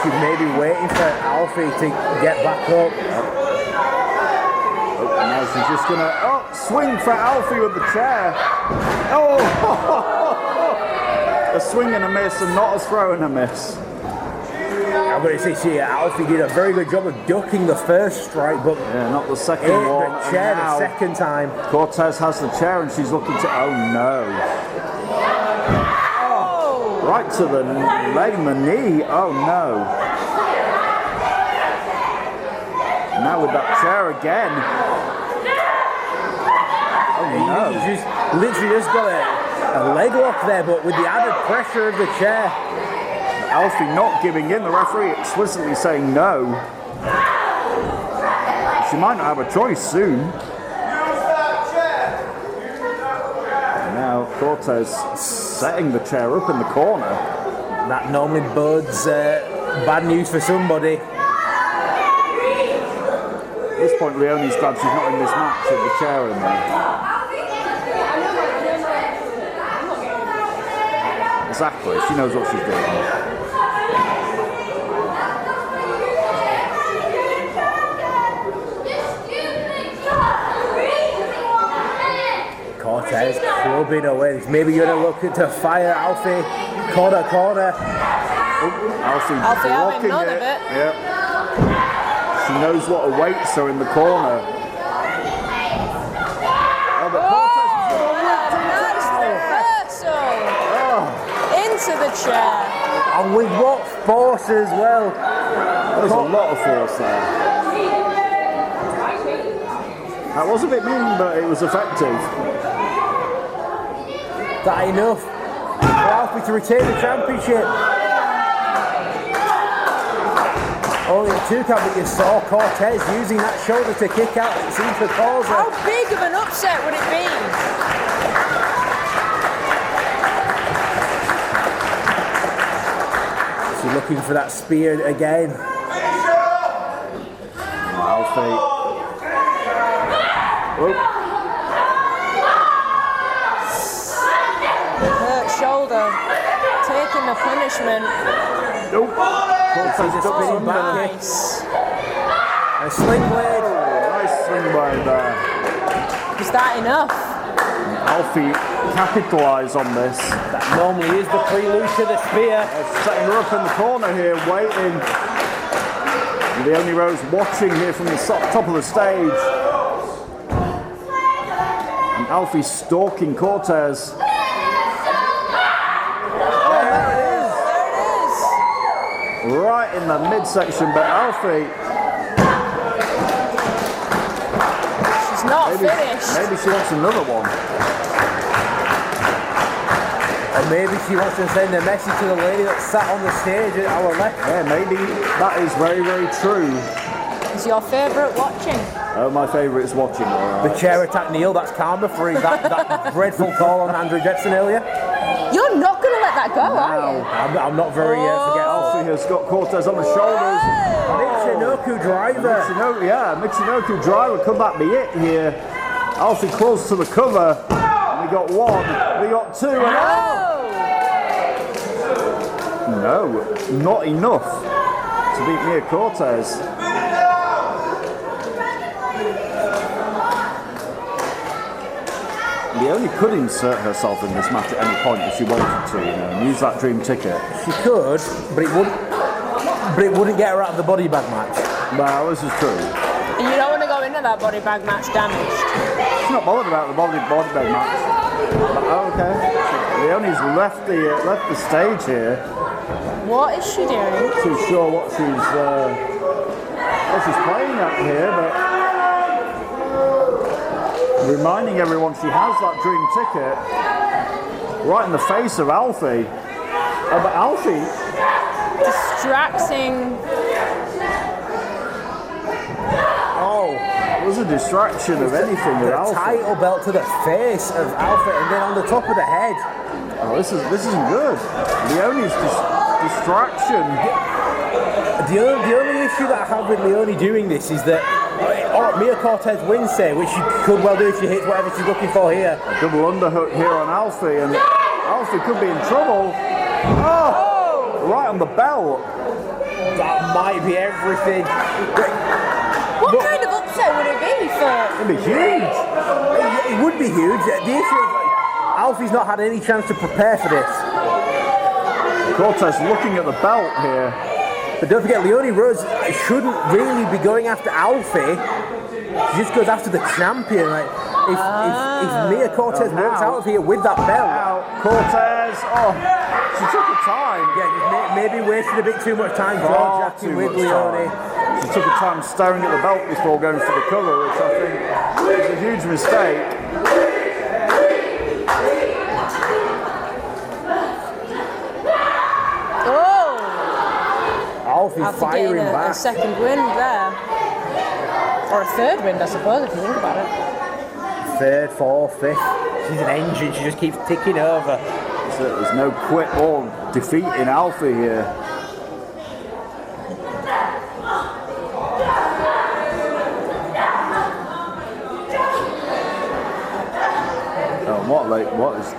She's maybe waiting for Alfiee to get back up. Oh, now she's just going to swing for Alfiee with the chair. Oh! A swing and a miss and not a throw and a miss. I'm going to say, Alfiee did a very good job of ducking the first strike, but Yeah, not the second hit one. the chair And now the second time. Cortez has the chair and she's looking to, oh no. Oh, right to the leg and the knee, oh no. Now with that chair again. Oh no. He's just literally just got a leg lock there, but with the added pressure of the chair. Alfiee not giving in, the referee explicitly saying no. She might not have a choice soon. And now Cortez setting the chair up in the corner. That normally bodes bad news for somebody. At this point, Leonie's glad she's not in this match with the chair in there. Exactly, she knows what she's doing. Cortez clubbing away. Maybe you're going to look to fire Alfiee. Corner. Alfiee Alfiee having blocking none of it. Yep. She knows what awaits her in the corner. Oh, but Cortez is Nice reversal into the chair. And with what force as well. There's a lot of force there. That was a bit mean, but it was effective. That enough for Alfiee to retain the championship. Only a 2 count, but you saw Cortez using that shoulder to kick out. It seemed to cause her. How big of an upset would it be? She's looking for that spear again. Alfiee. Oh, Hurt shoulder. Taking the punishment. nope. Cortez She's a ducks spinning under. back kick. Nice. A sling blade. Nice swing by there. Was that enough? Alfiee capitalise on this. That normally is the prelude to the spear. Setting her up in the corner here, waiting. Leonie Rose watching here from the top of the stage. And Alfiee stalking Cortez. Right in the midsection, but Alfiee. She's not finished. Maybe she wants another one. Or maybe she wants to send a message to the lady that sat on the stage at our left. Yeah, maybe that is very, very true. Is your favourite watching? Oh, my favourite is watching. All The right. chair attack Neil, that's karma for his, that dreadful call on Andrew Jetson earlier. You're not going to let that go, are you? I'm not very forgetful. Alfiee has got Cortez on the shoulders. Michinoku driver. Michinoku driver, could that be it here? Alfiee close to the cover. We got one, we got two, and no, not enough to beat Mia Cortez. Leonie could insert herself in this match at any point if she wanted to, and use that dream ticket. She could, but it wouldn't get her out of the body bag match. Well, this is true. And you don't want to go into that body bag match damaged. She's not bothered about the body bag match. But, okay. Leonie's left the stage here. What is she doing? Not too sure what she's playing at here, but reminding everyone she has that dream ticket right in the face of Alfiee. Oh, but Alfiee Distracting. Oh, it was a distraction of anything with the Alfiee. title belt to the face of Alfiee, and then on the top of the head. Oh, this isn't good. Leonie's distraction. The only issue that I have with Leonie doing this is that Mia Cortez wins, say, which she could well do if she hits whatever she's looking for here. A double underhook here on Alfiee, and Alfiee could be in trouble. Oh, right on the belt. That might be everything. What kind of upset would it be for? It'd be huge. It would be huge. The issue is Alfie's not had any chance to prepare for this. Cortez looking at the belt here. But don't forget, Leonie Rose shouldn't really be going after Alfiee. She just goes after the champion. Like, if Mia Cortez walks out of here with that belt. Now, Cortez, she took her time. Yeah, just maybe wasted a bit too much time jacking with Leonie. She took her time staring at the belt before going for the cover, which I think is a huge mistake. Alfie After firing getting a back. second wind there. Or a third wind, I suppose, if you think about it. Third, fourth, fifth. She's an engine, she just keeps ticking over. So there's no quit or defeat in Alfiee here. What is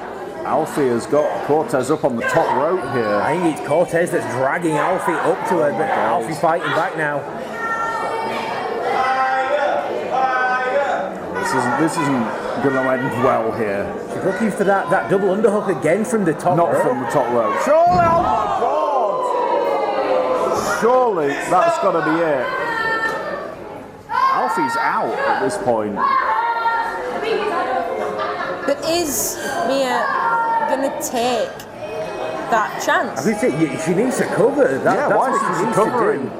Alfiee has got Cortez up on the top rope here. I think it's Cortez that's dragging Alfie up to her, but Alfie fighting back now. This isn't going to end well here. She's looking for that double underhook again from the top rope. Not from the top rope. Surely, oh my God! Surely that's got to be it. Alfie's out at this point. But is Mia going to take that chance? I would say she needs to cover. That's why what is she she needs covering? to do.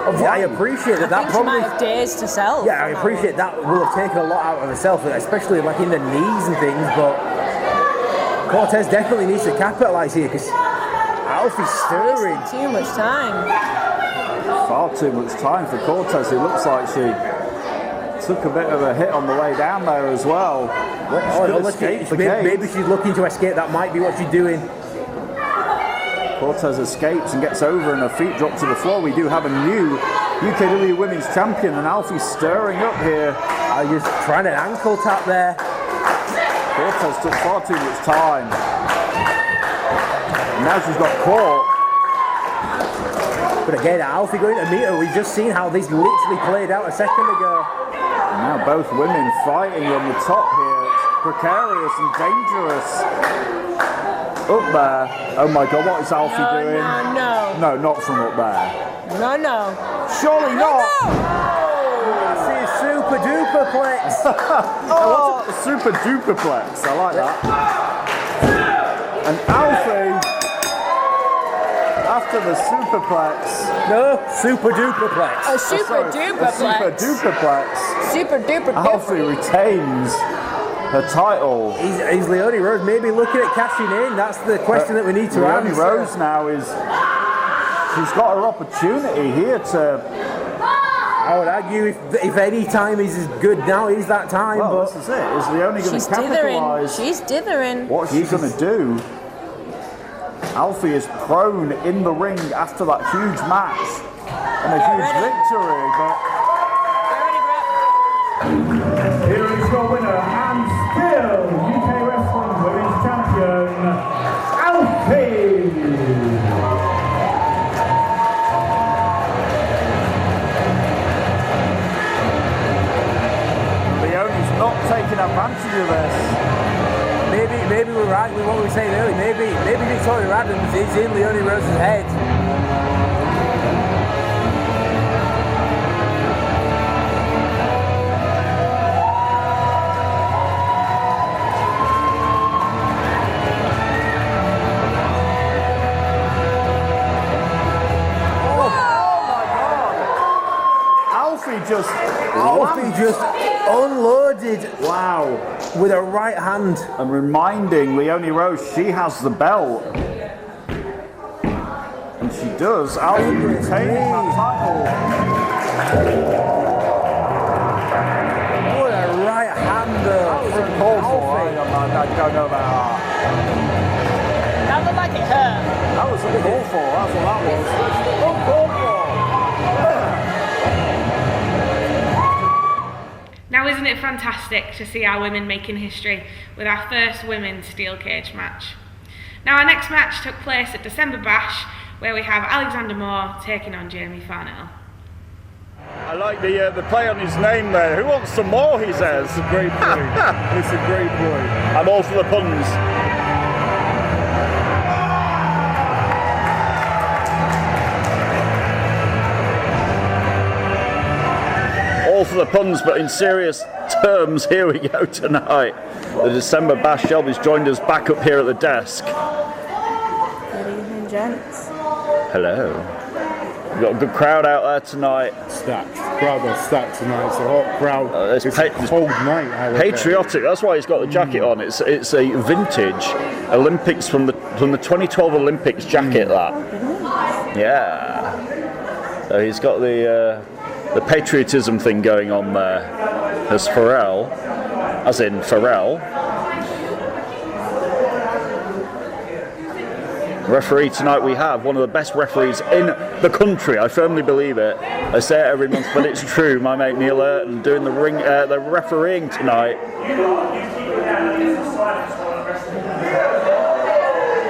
Obviously, I appreciate that. I think she probably. might have days to sell. Yeah, I appreciate that will have taken a lot out of herself, especially like in the knees and things. But Cortez definitely needs to capitalise here because Alfie's stirring. Too much time. Far too much time for Cortez. It looks like she took a bit of a hit on the way down there as well. Maybe she's looking to escape. That might be what she's doing. Cortez escapes and gets over and her feet drop to the floor. We do have a new UKW Women's Champion, and Alfie stirring up here. Just trying an ankle tap there. Cortez took far too much time. And now she's got caught. But again, Alfie going to meet her. We've just seen how this literally played out a second ago. And now both women fighting on the top here. precarious and dangerous. Up there. Oh my God, what is Alfiee doing? No. No, not from up there. No. Surely not. That's his super duper plex. Oh, super duper plex. I like that. And Alfiee, after the superplex. No, super duper plex. A super duper Super plex. duper plex. Super duper Alfiee retains her title. He's Leonie Rose, maybe looking at cashing in. That's the question that we need to Leonie answer. Rose now she's got her opportunity here to. I would argue if any time is as good now, is that time. Well, but this is it. Is Leonie going She's to capitalise? dithering. She's dithering. What she's going to do? Alfiee is prone in the ring after that huge match and a huge victory, but Here is your winner and still UK Wrestling Women's Champion, Alfiee. Leonie's not taking advantage of this. maybe we're right with what we were saying earlier. Maybe Victoria Adams is in Leonie Rose's head. Alfiee just unloaded. Wow. With a right hand. And reminding Leonie Rose she has the belt. And she does. Alfiee retaining that title. What a right hander. That was uncalled for. I don't know about that. That looked like it hurt. That was uncalled for. That's what that was. Uncalled for. Now, isn't it fantastic to see our women making history with our first women's steel cage match? Now, our next match took place at December Bash, where we have Alexander Moore taking on Jamie Pharnell. I like the play on his name there. Who wants some more, he says. It's a great play. It's a great play. I'm all for the puns. All for the puns, but in serious terms, here we go tonight. The December Bash. Shelby's joined us back up here at the desk. Good evening, gents. Hello. We've got a good crowd out there tonight. Stacked. Crowd are stacked tonight. It's a hot crowd. It's It's a cold night, however. Patriotic. That's why he's got the jacket on. It's a vintage Olympics from the 2012 Olympics jacket. That. Yeah. So he's got the patriotism thing going on there. As Pharrell, as in Pharrell. Referee tonight we have one of the best referees in the country. I firmly believe it. I say it every month, but it's true. My mate Neil Urton doing the refereeing tonight.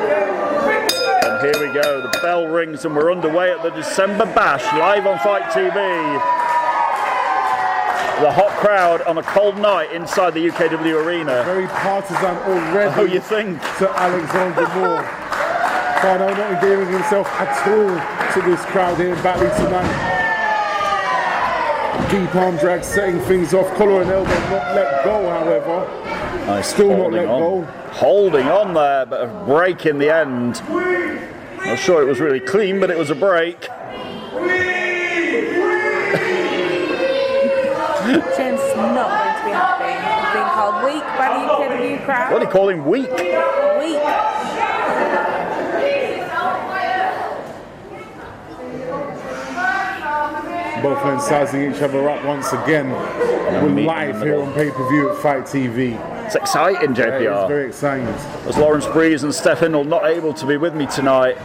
And here we go. The bell rings and we're underway at the December Bash live on Fight TV. The hot crowd on a cold night inside the UKW arena. Very partisan already. Oh, you think? To Alexander Moore. Pharnell not endearing himself at all to this crowd here in Batley tonight. Deep arm drag setting things off. Collar and elbow not let go, however. Nice. Still not let go. Holding on there, but a break in the end. Not sure it was really clean, but it was a break. James is not going to be happy. He's being called weak by the UKW crowd. What do you call him? Weak? Weak. Both men sizing each other up once again. We're meet in live the here middle. on pay-per-view at Fight TV. It's exciting, Yeah, it's JPR. very exciting. As Lawrence Breeze and Steph Hindle not able to be with me tonight.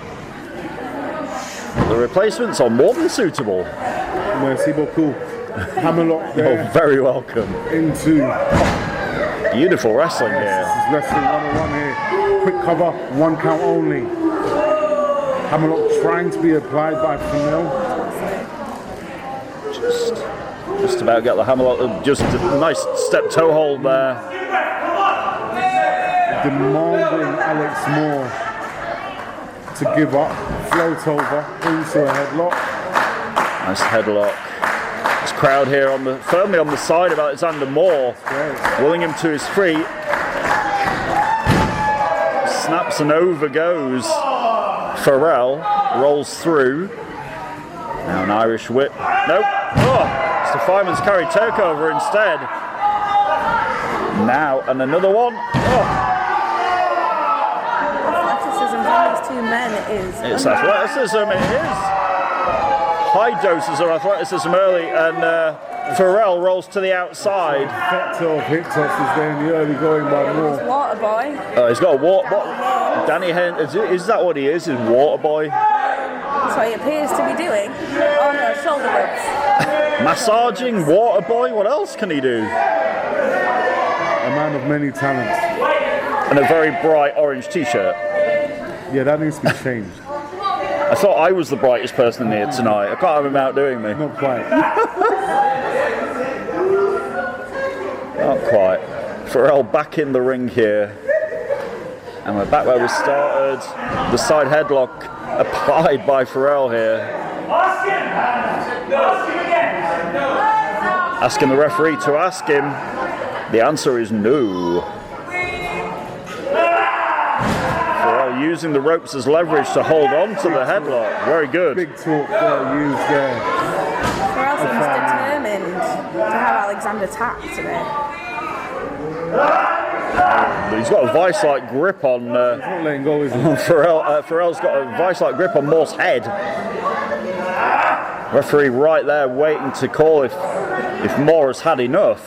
The replacements are more than suitable. Merci beaucoup. Hammerlock there Oh, very welcome. into Beautiful wrestling This here. is Wrestling 101 here. Quick cover, 1 count only. Hammerlock trying to be applied by Pharnell. Just about get the hammerlock. Just a nice step toe hold there. demanding Alex Moore to give up, float over into a headlock. Nice headlock. This crowd here firmly on the side of Alexander Moore, willing him to his feet. Snaps and over goes Pharnell, rolls through. Now an Irish whip. Nope. Oh, it's the fireman's carry takeover instead. Now, and another one. Oh. Athleticism from these two men is. It's athleticism, it is. High doses of athleticism early, and Pharnell rolls to the outside. Factor of hip toss is there in the early going by Moore. Water boy. He's got a Danny Haynes. Is that what he is? Is water boy? That's what he appears to be doing. Oh no, shoulder rubs. Massaging, water boy. What else can he do? A man of many talents. And a very bright orange t-shirt. Yeah, that needs to be changed. I thought I was the brightest person in here tonight. I can't have him outdoing me. Not quite. Not quite. Pharnell back in the ring here. And we're back where we started. The side headlock applied by Pharnell here. Asking the referee to ask him. The answer is no. Pharnell using the ropes as leverage to hold on to the headlock. Very good. Big talk used there. Pharnell seems determined to have Alexander tapped today. He's got a vice-like grip on He's not letting go, is he? Pharnell. Pharnell's got a vice-like grip on Moore's head. Referee right there waiting to call if Moore has had enough.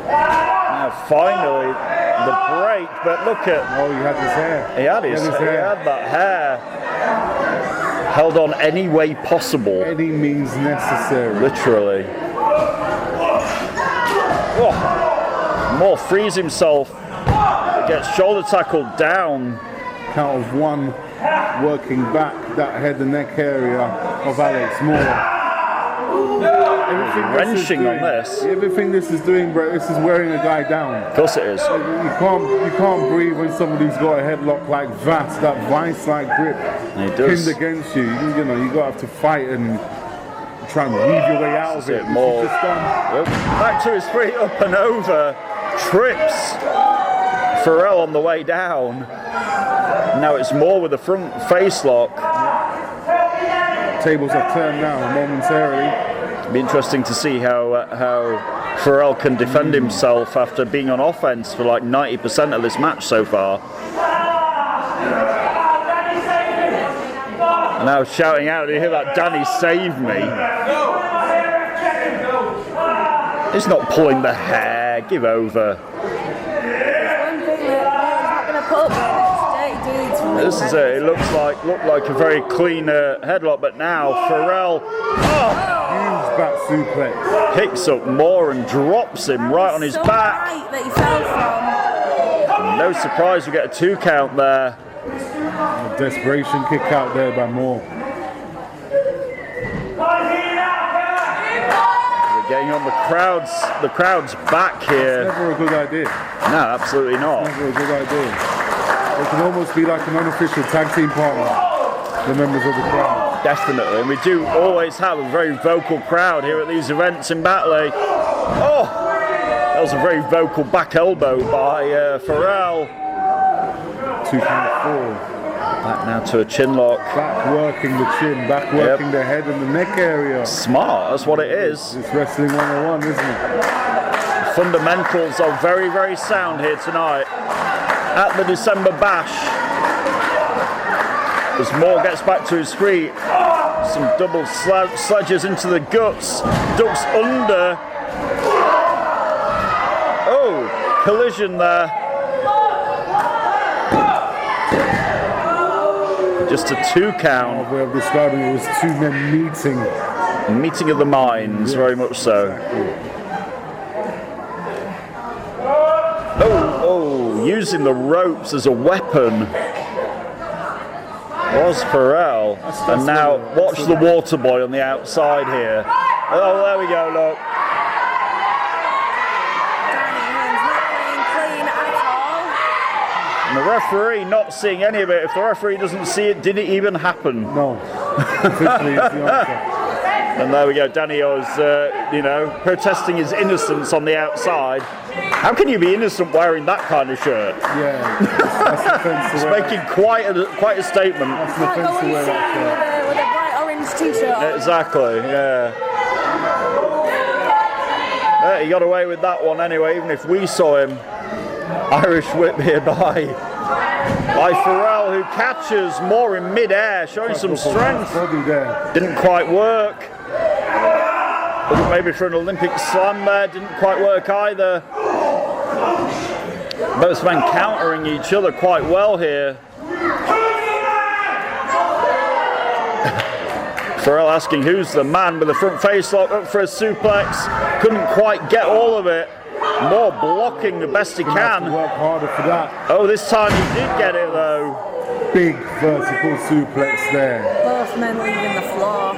Now finally the break, but look at... Oh, he had his hair. He had that hair. Held on any way possible. Any means necessary. Literally. Oh. Moore frees himself, gets shoulder tackled down. Count of one, working back that head and neck area of Alex Moore. Wrenching on this. Everything this is doing, Brett, this is wearing a guy down. Of course it is. You can't breathe when somebody's got a headlock like that vice-like grip pinned against you. You know, you got to have to fight and try and weave your way out of it. More. Back to his feet, up and over. Trips Pharnell on the way down. Now it's Moore with the front face lock. Tables have turned now momentarily. It'll be interesting to see how Pharnell can defend himself after being on offense for like 90% of this match so far. And now shouting out, you hear that, Danny, save me. He's not pulling the hair, give over. This is it. It looked like a very clean headlock, but now Pharnell huge back suplex. Picks up Moore and drops him right on his back. That he fell from. No surprise, we get a 2 count there. A desperation kick out there by Moore. We're getting on the crowd's back here. It's never a good idea. No, absolutely not. It's never a good idea. It can almost be like an unofficial tag team partner, the members of the crowd. Definitely, and we do always have a very vocal crowd here at these events in Batley. Oh, that was a very vocal back elbow by Pharnell. 2 count 4. Back now to a chin lock. Back working the chin, back working the head and the neck area. Smart, that's what it is. It's wrestling 101, isn't it? The fundamentals are very, very sound here tonight at the December Bash. As Moore gets back to his feet, some double sledges into the guts, ducks under. Oh, collision there. Just a 2 count. The way of describing it was 2 men meeting. A meeting of the minds, very much so. Oh, using the ropes as a weapon was Pharnell. And now watch the water boy on the outside here. Oh, there we go, look. Danny Haynes not playing clean at all. And the referee not seeing any of it. If the referee doesn't see it, did it even happen? No. Officially, it's the answer. And there we go. Danny O's, protesting his innocence on the outside. How can you be innocent wearing that kind of shirt? Yeah, that's offensive. It's making quite a statement. That's an offense to wear that shirt. With a bright orange t-shirt on. Exactly, yeah. He got away with that one anyway, even if we saw him. Irish whip here by Pharnell, who catches more in mid-air, showing some strength. Didn't quite work. Maybe for an Olympic slam there, didn't quite work either. Both men countering each other quite well here. Pharnell asking who's the man with the front face lock, up for a suplex. Couldn't quite get all of it. More blocking the best he can. Work harder for that. Oh, this time he did get it though. Big vertical suplex there. Both men leaving the floor.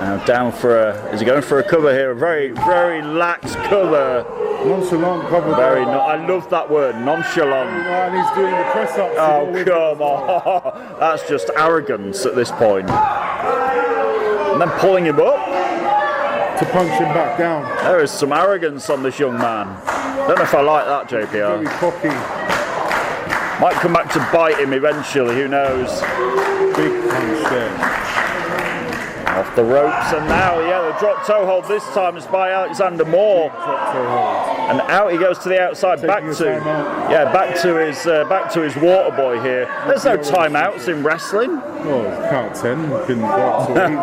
Now down for is he going for a cover here? A very, very lax cover. Nonchalant cover. I love that word, nonchalant. And he's doing the press ups. Oh, come on. That's just arrogance at this point. And then pulling him up. To punch him back down. There is some arrogance on this young man. Don't know if I like that, JPR. Very cocky. Might come back to bite him eventually, who knows. Big punch there. Off the ropes, and now, the drop toe hold this time is by Alexander Moore. Drop toe hold. And out he goes to the outside, back to his water boy here. There's no timeouts in wrestling. Well, count 10, you can go up to 8, 9.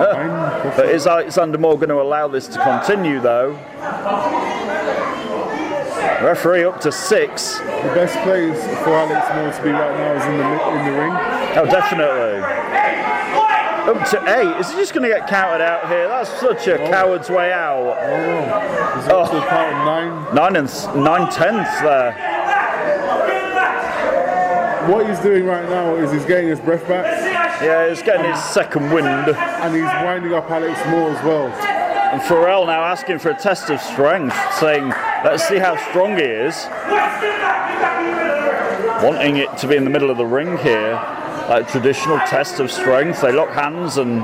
But is Alexander Moore going to allow this to continue though? Referee up to 6. The best place for Alex Moore to be right now is in the ring. Oh, definitely. Up to 8. Is he just going to get counted out here? That's such a coward's way out. No. He's up to the count of 9. 9/10 there. What he's doing right now is he's getting his breath back. Yeah, he's getting his second wind. And he's winding up Alex Moore as well. And Pharnell now asking for a test of strength, saying, let's see how strong he is. Wanting it to be in the middle of the ring here. Like a traditional test of strength. They lock hands and...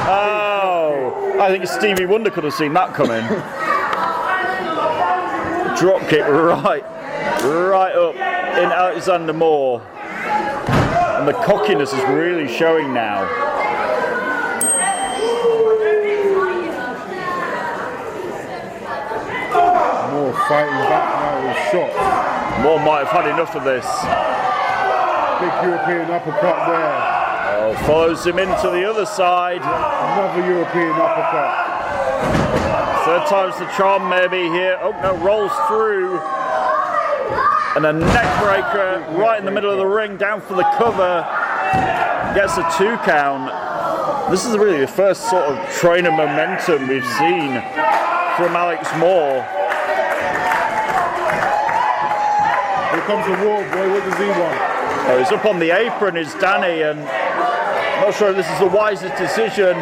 Oh! I think Stevie Wonder could have seen that coming. Drop kick right up in Alexander Moore. And the cockiness is really showing now. Moore fighting back now with shots. Moore might have had enough of this. Big European uppercut there. Oh, follows him into the other side. Another European uppercut. Third time's the charm maybe here. Oh no, rolls through. And a neck breaker right in the middle of the ring, down for the cover. Gets a 2 count. This is really the first sort of trainer momentum we've seen from Alex Moore. Here comes the wall boy, what does he want? Oh, he's up on the apron, is Danny, and I'm not sure if this is the wisest decision.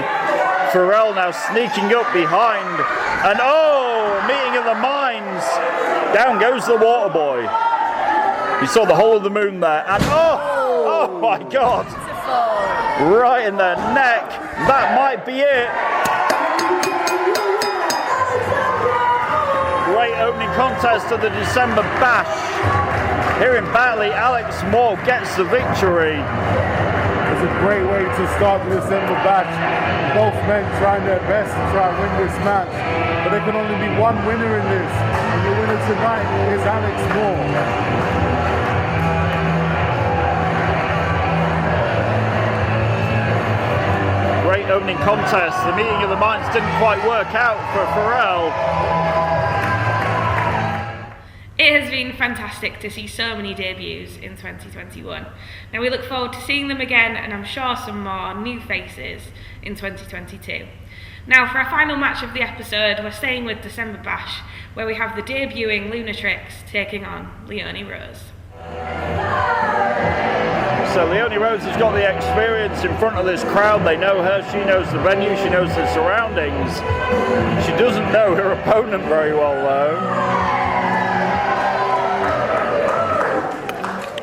Pharnell now sneaking up behind, and meeting of the minds. Down goes the water boy. You saw the whole of the moon there, and oh my God! Right in the neck. That might be it. Great opening contest of the December Bash. Here in Batley, Alex Moore gets the victory. It's a great way to start the December Bash. Both men trying their best to try and win this match. But there can only be one winner in this. And the winner tonight is Alex Moore. Great opening contest. The meeting of the minds didn't quite work out for Pharnell. It has been fantastic to see so many debuts in 2021. Now we look forward to seeing them again, and I'm sure some more new faces in 2022. Now for our final match of the episode, we're staying with December Bash, where we have the debuting Lunatrix taking on Leonie Rose. So Leonie Rose has got the experience in front of this crowd. They know her, she knows the venue, she knows the surroundings. She doesn't know her opponent very well though.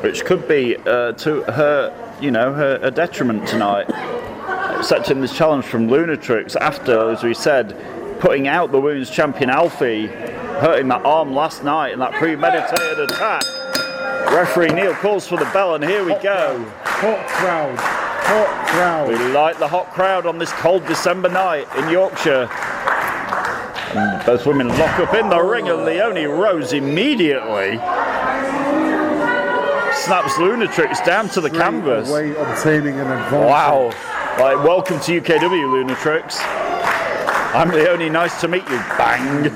which could be to her, her detriment tonight. Accepting this challenge from Lunatrix after, as we said, putting out the women's champion Alfiee, hurting that arm last night in that premeditated attack. Referee Neil calls for the bell, and here we go. Hot crowd. We like the hot crowd on this cold December night in Yorkshire. And both women lock up in the ring, and Leonie Rose immediately snaps Lunatrix down to the canvas. Away obtaining an advantage. Wow. Right, welcome to UKW, Lunatrix. I'm Leonie, nice to meet you. Bang.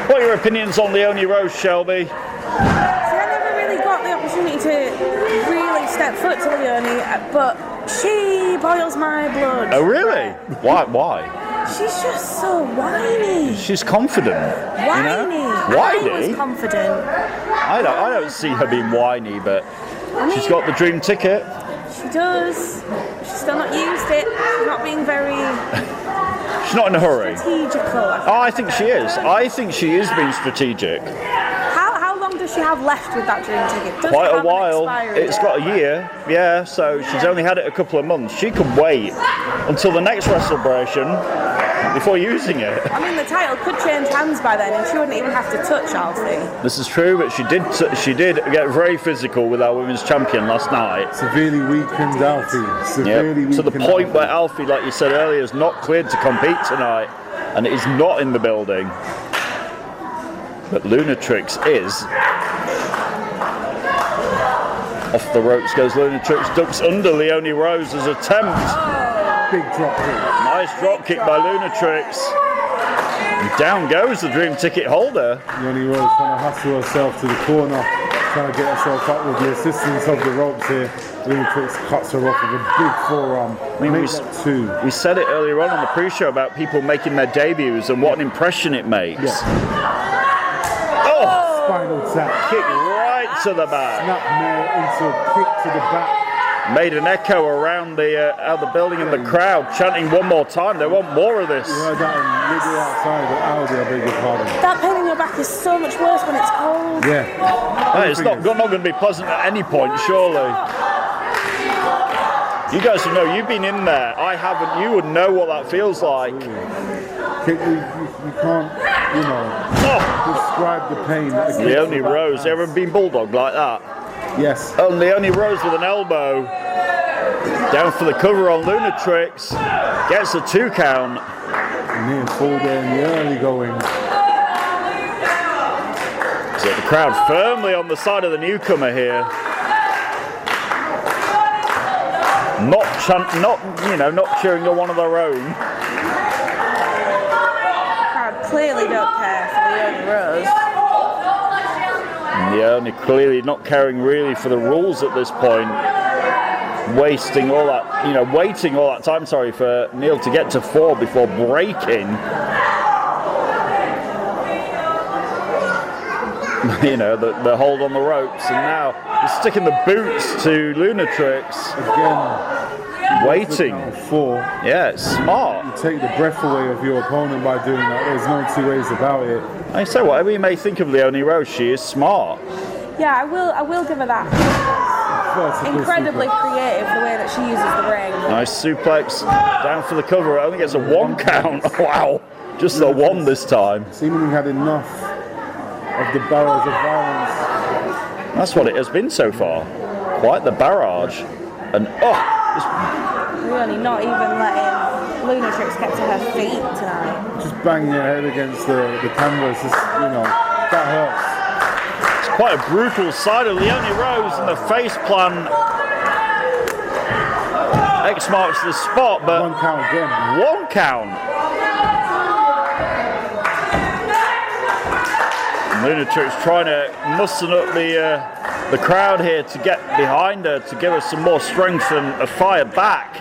What are your opinions on Leonie Rose, Shelby? See, I never really got the opportunity to really step foot to Leonie, but she boils my blood. Oh, really? Why? She's just so whiny. She's confident. Whiny. Whiny? I was confident. I don't see her being whiny, but she's got the dream ticket. She does. She's still not used it. She's not being very She's not in a hurry. strategical. I think she is. I think she is being strategic. How long does she have left with that dream ticket? Does Quite it a have an while. expiry It's date? got a year. Yeah, so she's only had it a couple of months. She could wait until the next WrestleBration before using it. I mean, the title could change hands by then, and she wouldn't even have to touch Alfiee. This is true, but she did get very physical with our women's champion last night. Severely weakened Alfiee. Yep. To the point where Alfiee, like you said earlier, is not cleared to compete tonight, and is not in the building. But Lunatrix is. Off the ropes goes Lunatrix, ducks under Leonie Rose's attempt. Big drop kick. Nice drop kick by Lunatrix. And down goes the dream ticket holder. Leonie Rose trying to hustle herself to the corner, trying to get herself up with the assistance of the ropes here. Lunatrix cuts her off with a big forearm. We said it earlier on the pre-show about people making their debuts and what an impression it makes. Yeah. Oh! Spinal tap. Kick right to the back. Snapmare into a kick to the back. Made an echo around the building and the crowd, chanting one more time. They want more of this. You heard that in middle outside the Audi, I beg your pardon. That pain in your back is so much worse when it's cold. Yeah. Hey, it's not going to be pleasant at any point, surely. You guys would know, you've been in there. I haven't. You would know what that feels like. You can't, describe the pain. Leonie Rose, ever been bulldog like that? Yes. Oh, Leonie Rose with an elbow. Down for the cover on Lunatrix. Gets a 2 count. Near full there in the early going. So the crowd firmly on the side of the newcomer here. Not cheering on one of their own. The crowd clearly don't care for Leonie Rose. Leonie clearly not caring really for the rules at this point. Waiting all that time, for Neil to get to 4 before breaking. The hold on the ropes, and now he's sticking the boots to Lunatrix. Again, waiting. 4. Yeah, it's smart. You take the breath away of your opponent by doing that. There's no two ways about it. I say, whatever you may think of Leonie Rose, she is smart. Yeah, I will give her that. Vertical Incredibly suplex. creative the way that she uses the ring. Nice suplex down for the cover. It only gets a 1 count. Wow, just the 1 this time. Seemingly had enough of the barrage of violence. That's what it has been so far. Quite the barrage. And Really not even letting Lunatrix get to her feet tonight. Just banging her head against the canvas, that hurts. it's quite a brutal side of Leonie Rose, and the face plant X marks the spot, but 1 count again. 1 count. Lunatrix trying to muster up the crowd here to get behind her, to give her some more strength and a fire back.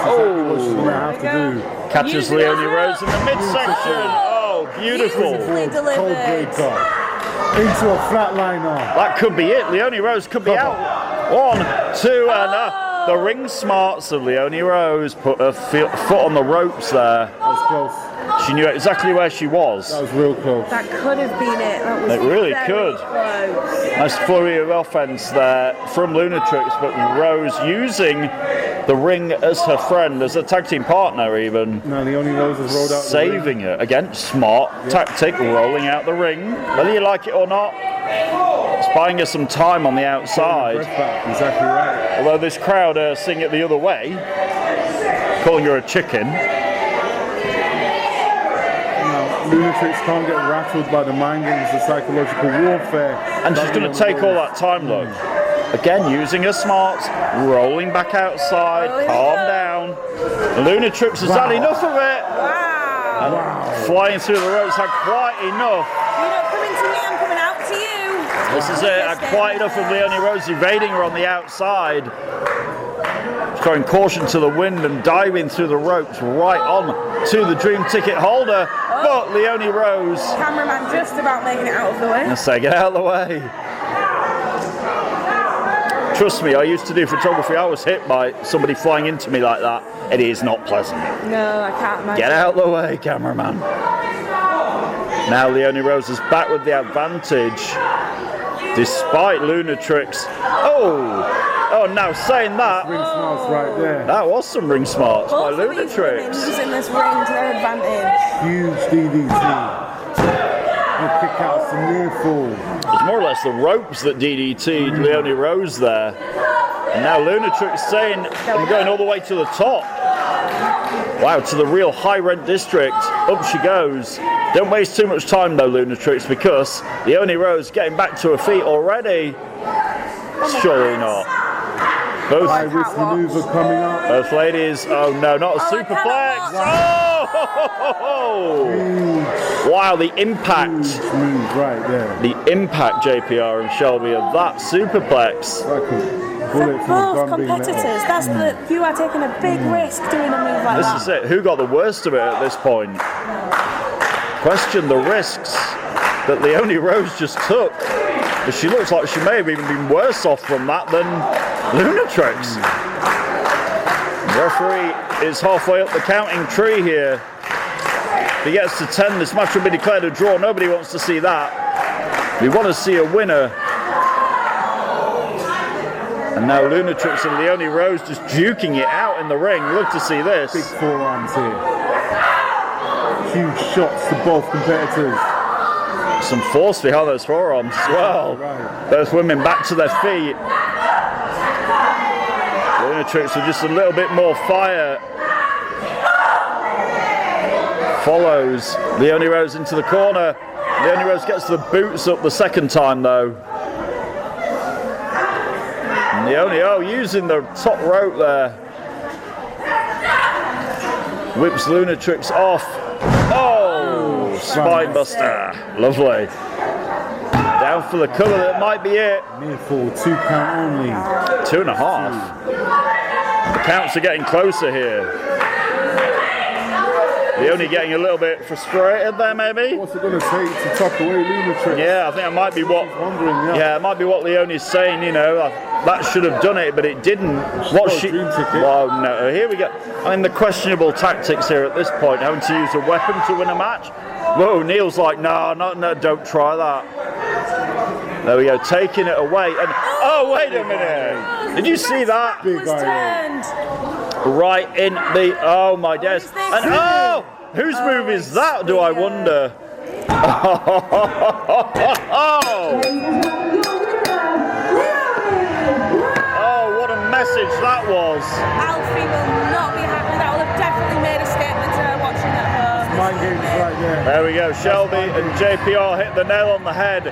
What she's going to have to do. Catches Leonie Rose in the midsection. Oh, beautiful. Beautifully Cold delivered. breaker. Into a flatliner. That could be it. Leonie Rose could be out. 1, 2, and the ring smarts of Leonie Rose put her foot on the ropes there. That was close. She knew exactly where she was. That was real close. That could have been it. That was It really very could. close. Nice flurry of offense there from Lunatrix, but Rose using the ring as her friend, as a tag team partner even. No, Leonie Rose has rolled out the ring. Saving her. Again, smart tactic, rolling out the ring. Whether you like it or not, it's buying her some time on the outside. Breath back. Exactly right. Although this crowd are seeing it the other way, calling her a chicken. Lunatrix can't get rattled by the mind games, the psychological warfare. And she's going to take all that time, look. Again, using her smarts, rolling back outside, calm down. Lunatrix has had enough of it. Wow. And flying through the ropes, had quite enough. You're not coming to me, I'm coming out to you. This is it, had quite enough of Leonie Rose evading her on the outside. Throwing caution to the wind and diving through the ropes right on to the dream ticket holder. But Leonie Rose. Cameraman just about making it out of the way. I say, get out of the way. Trust me, I used to do photography. I was hit by somebody flying into me like that. It is not pleasant. No, I can't imagine. Get out of the way, cameraman. Now Leonie Rose is back with the advantage, despite Lunatrix. Oh, now saying that, Ring smarts right there. that was some ring smarts by Both of these women Lunatrix. using this ring to their advantage. Huge DDT. And kick out some near fall. It's more or less the ropes that DDT'd Leonie Rose there. And now Lunatrix saying, I'm going all the way to the top. Wow, to the real high rent district. Up she goes. Don't waste too much time though, Lunatrix, because Leonie Rose getting back to her feet already. Surely not. Both High risk maneuver coming up. Both ladies, oh no, not a superplex. Oh! Wow, the impact. Huge move right there. The impact, JPR and Shelby, of that superplex. Like a bullet from a Both gun being let competitors. off. That's the you are taking a big risk doing a move like This that. is it. Who got the worst of it at this point? Question the risks that Leonie Rose just took. But she looks like she may have even been worse off from that than Lunatrix. The referee is halfway up the counting tree here. If he gets to 10, this match will be declared a draw. Nobody wants to see that. We want to see a winner. And now Lunatrix and Leonie Rose just duking it out in the ring. Love to see this. Big forearms here. Huge shots to both competitors. Some force behind those forearms as well. Right. Both women back to their feet. Lunatrix with just a little bit more fire. Follows Leonie Rose into the corner. Leonie Rose gets the boots up the second time though. And Leonie, using the top rope there. Whips Lunatrix off. Oh, spine buster. Lovely. Down for the cover, that might be it. Near fall, 2 count only. 2.5. The counts are getting closer here. Leonie getting a little bit frustrated there, maybe. What's it going to take to tuck away Lunatrix? Yeah, I think that might be what. Wondering, Yeah, it might be what Leonie's saying. You know, that should have done it, but it didn't. What got a she? dream ticket. Well, no. Here we go. I mean, the questionable tactics here at this point, having to use a weapon to win a match. Whoa, Neil's like, no, don't try that. There we go, taking it away, and oh, wait a minute! Did you see that? Big was eye. turned. Right in the, oh my days. And oh, whose move is that, do I wonder? Oh, what a message that was. Alfiee will not be happy. That will have definitely made a statement to her watching at home. Mind games right there. There we go, Shelby and JPR hit the nail on the head.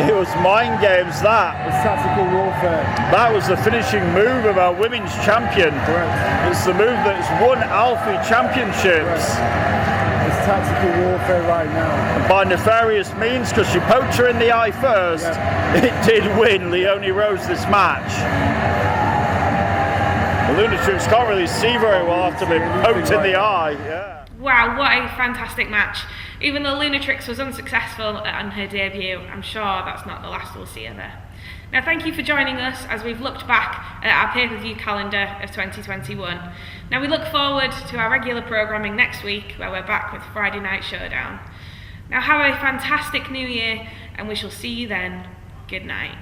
It was mind games, that. It's tactical warfare. That was the finishing move of our women's champion. Correct. It's the move that's won Alfiee championships. It's tactical warfare right now. And by nefarious means, because she poked her in the eye first, it did win Leonie Rose this match. The Lunatrix can't really see very well after being poked in the eye. Yeah. Wow, what a fantastic match. Even though Lunatrix was unsuccessful on her debut, I'm sure that's not the last we'll see her there. Now, thank you for joining us as we've looked back at our pay-per-view calendar of 2021. Now, we look forward to our regular programming next week, where we're back with Friday Night Showdown. Now, have a fantastic new year, and we shall see you then. Good night.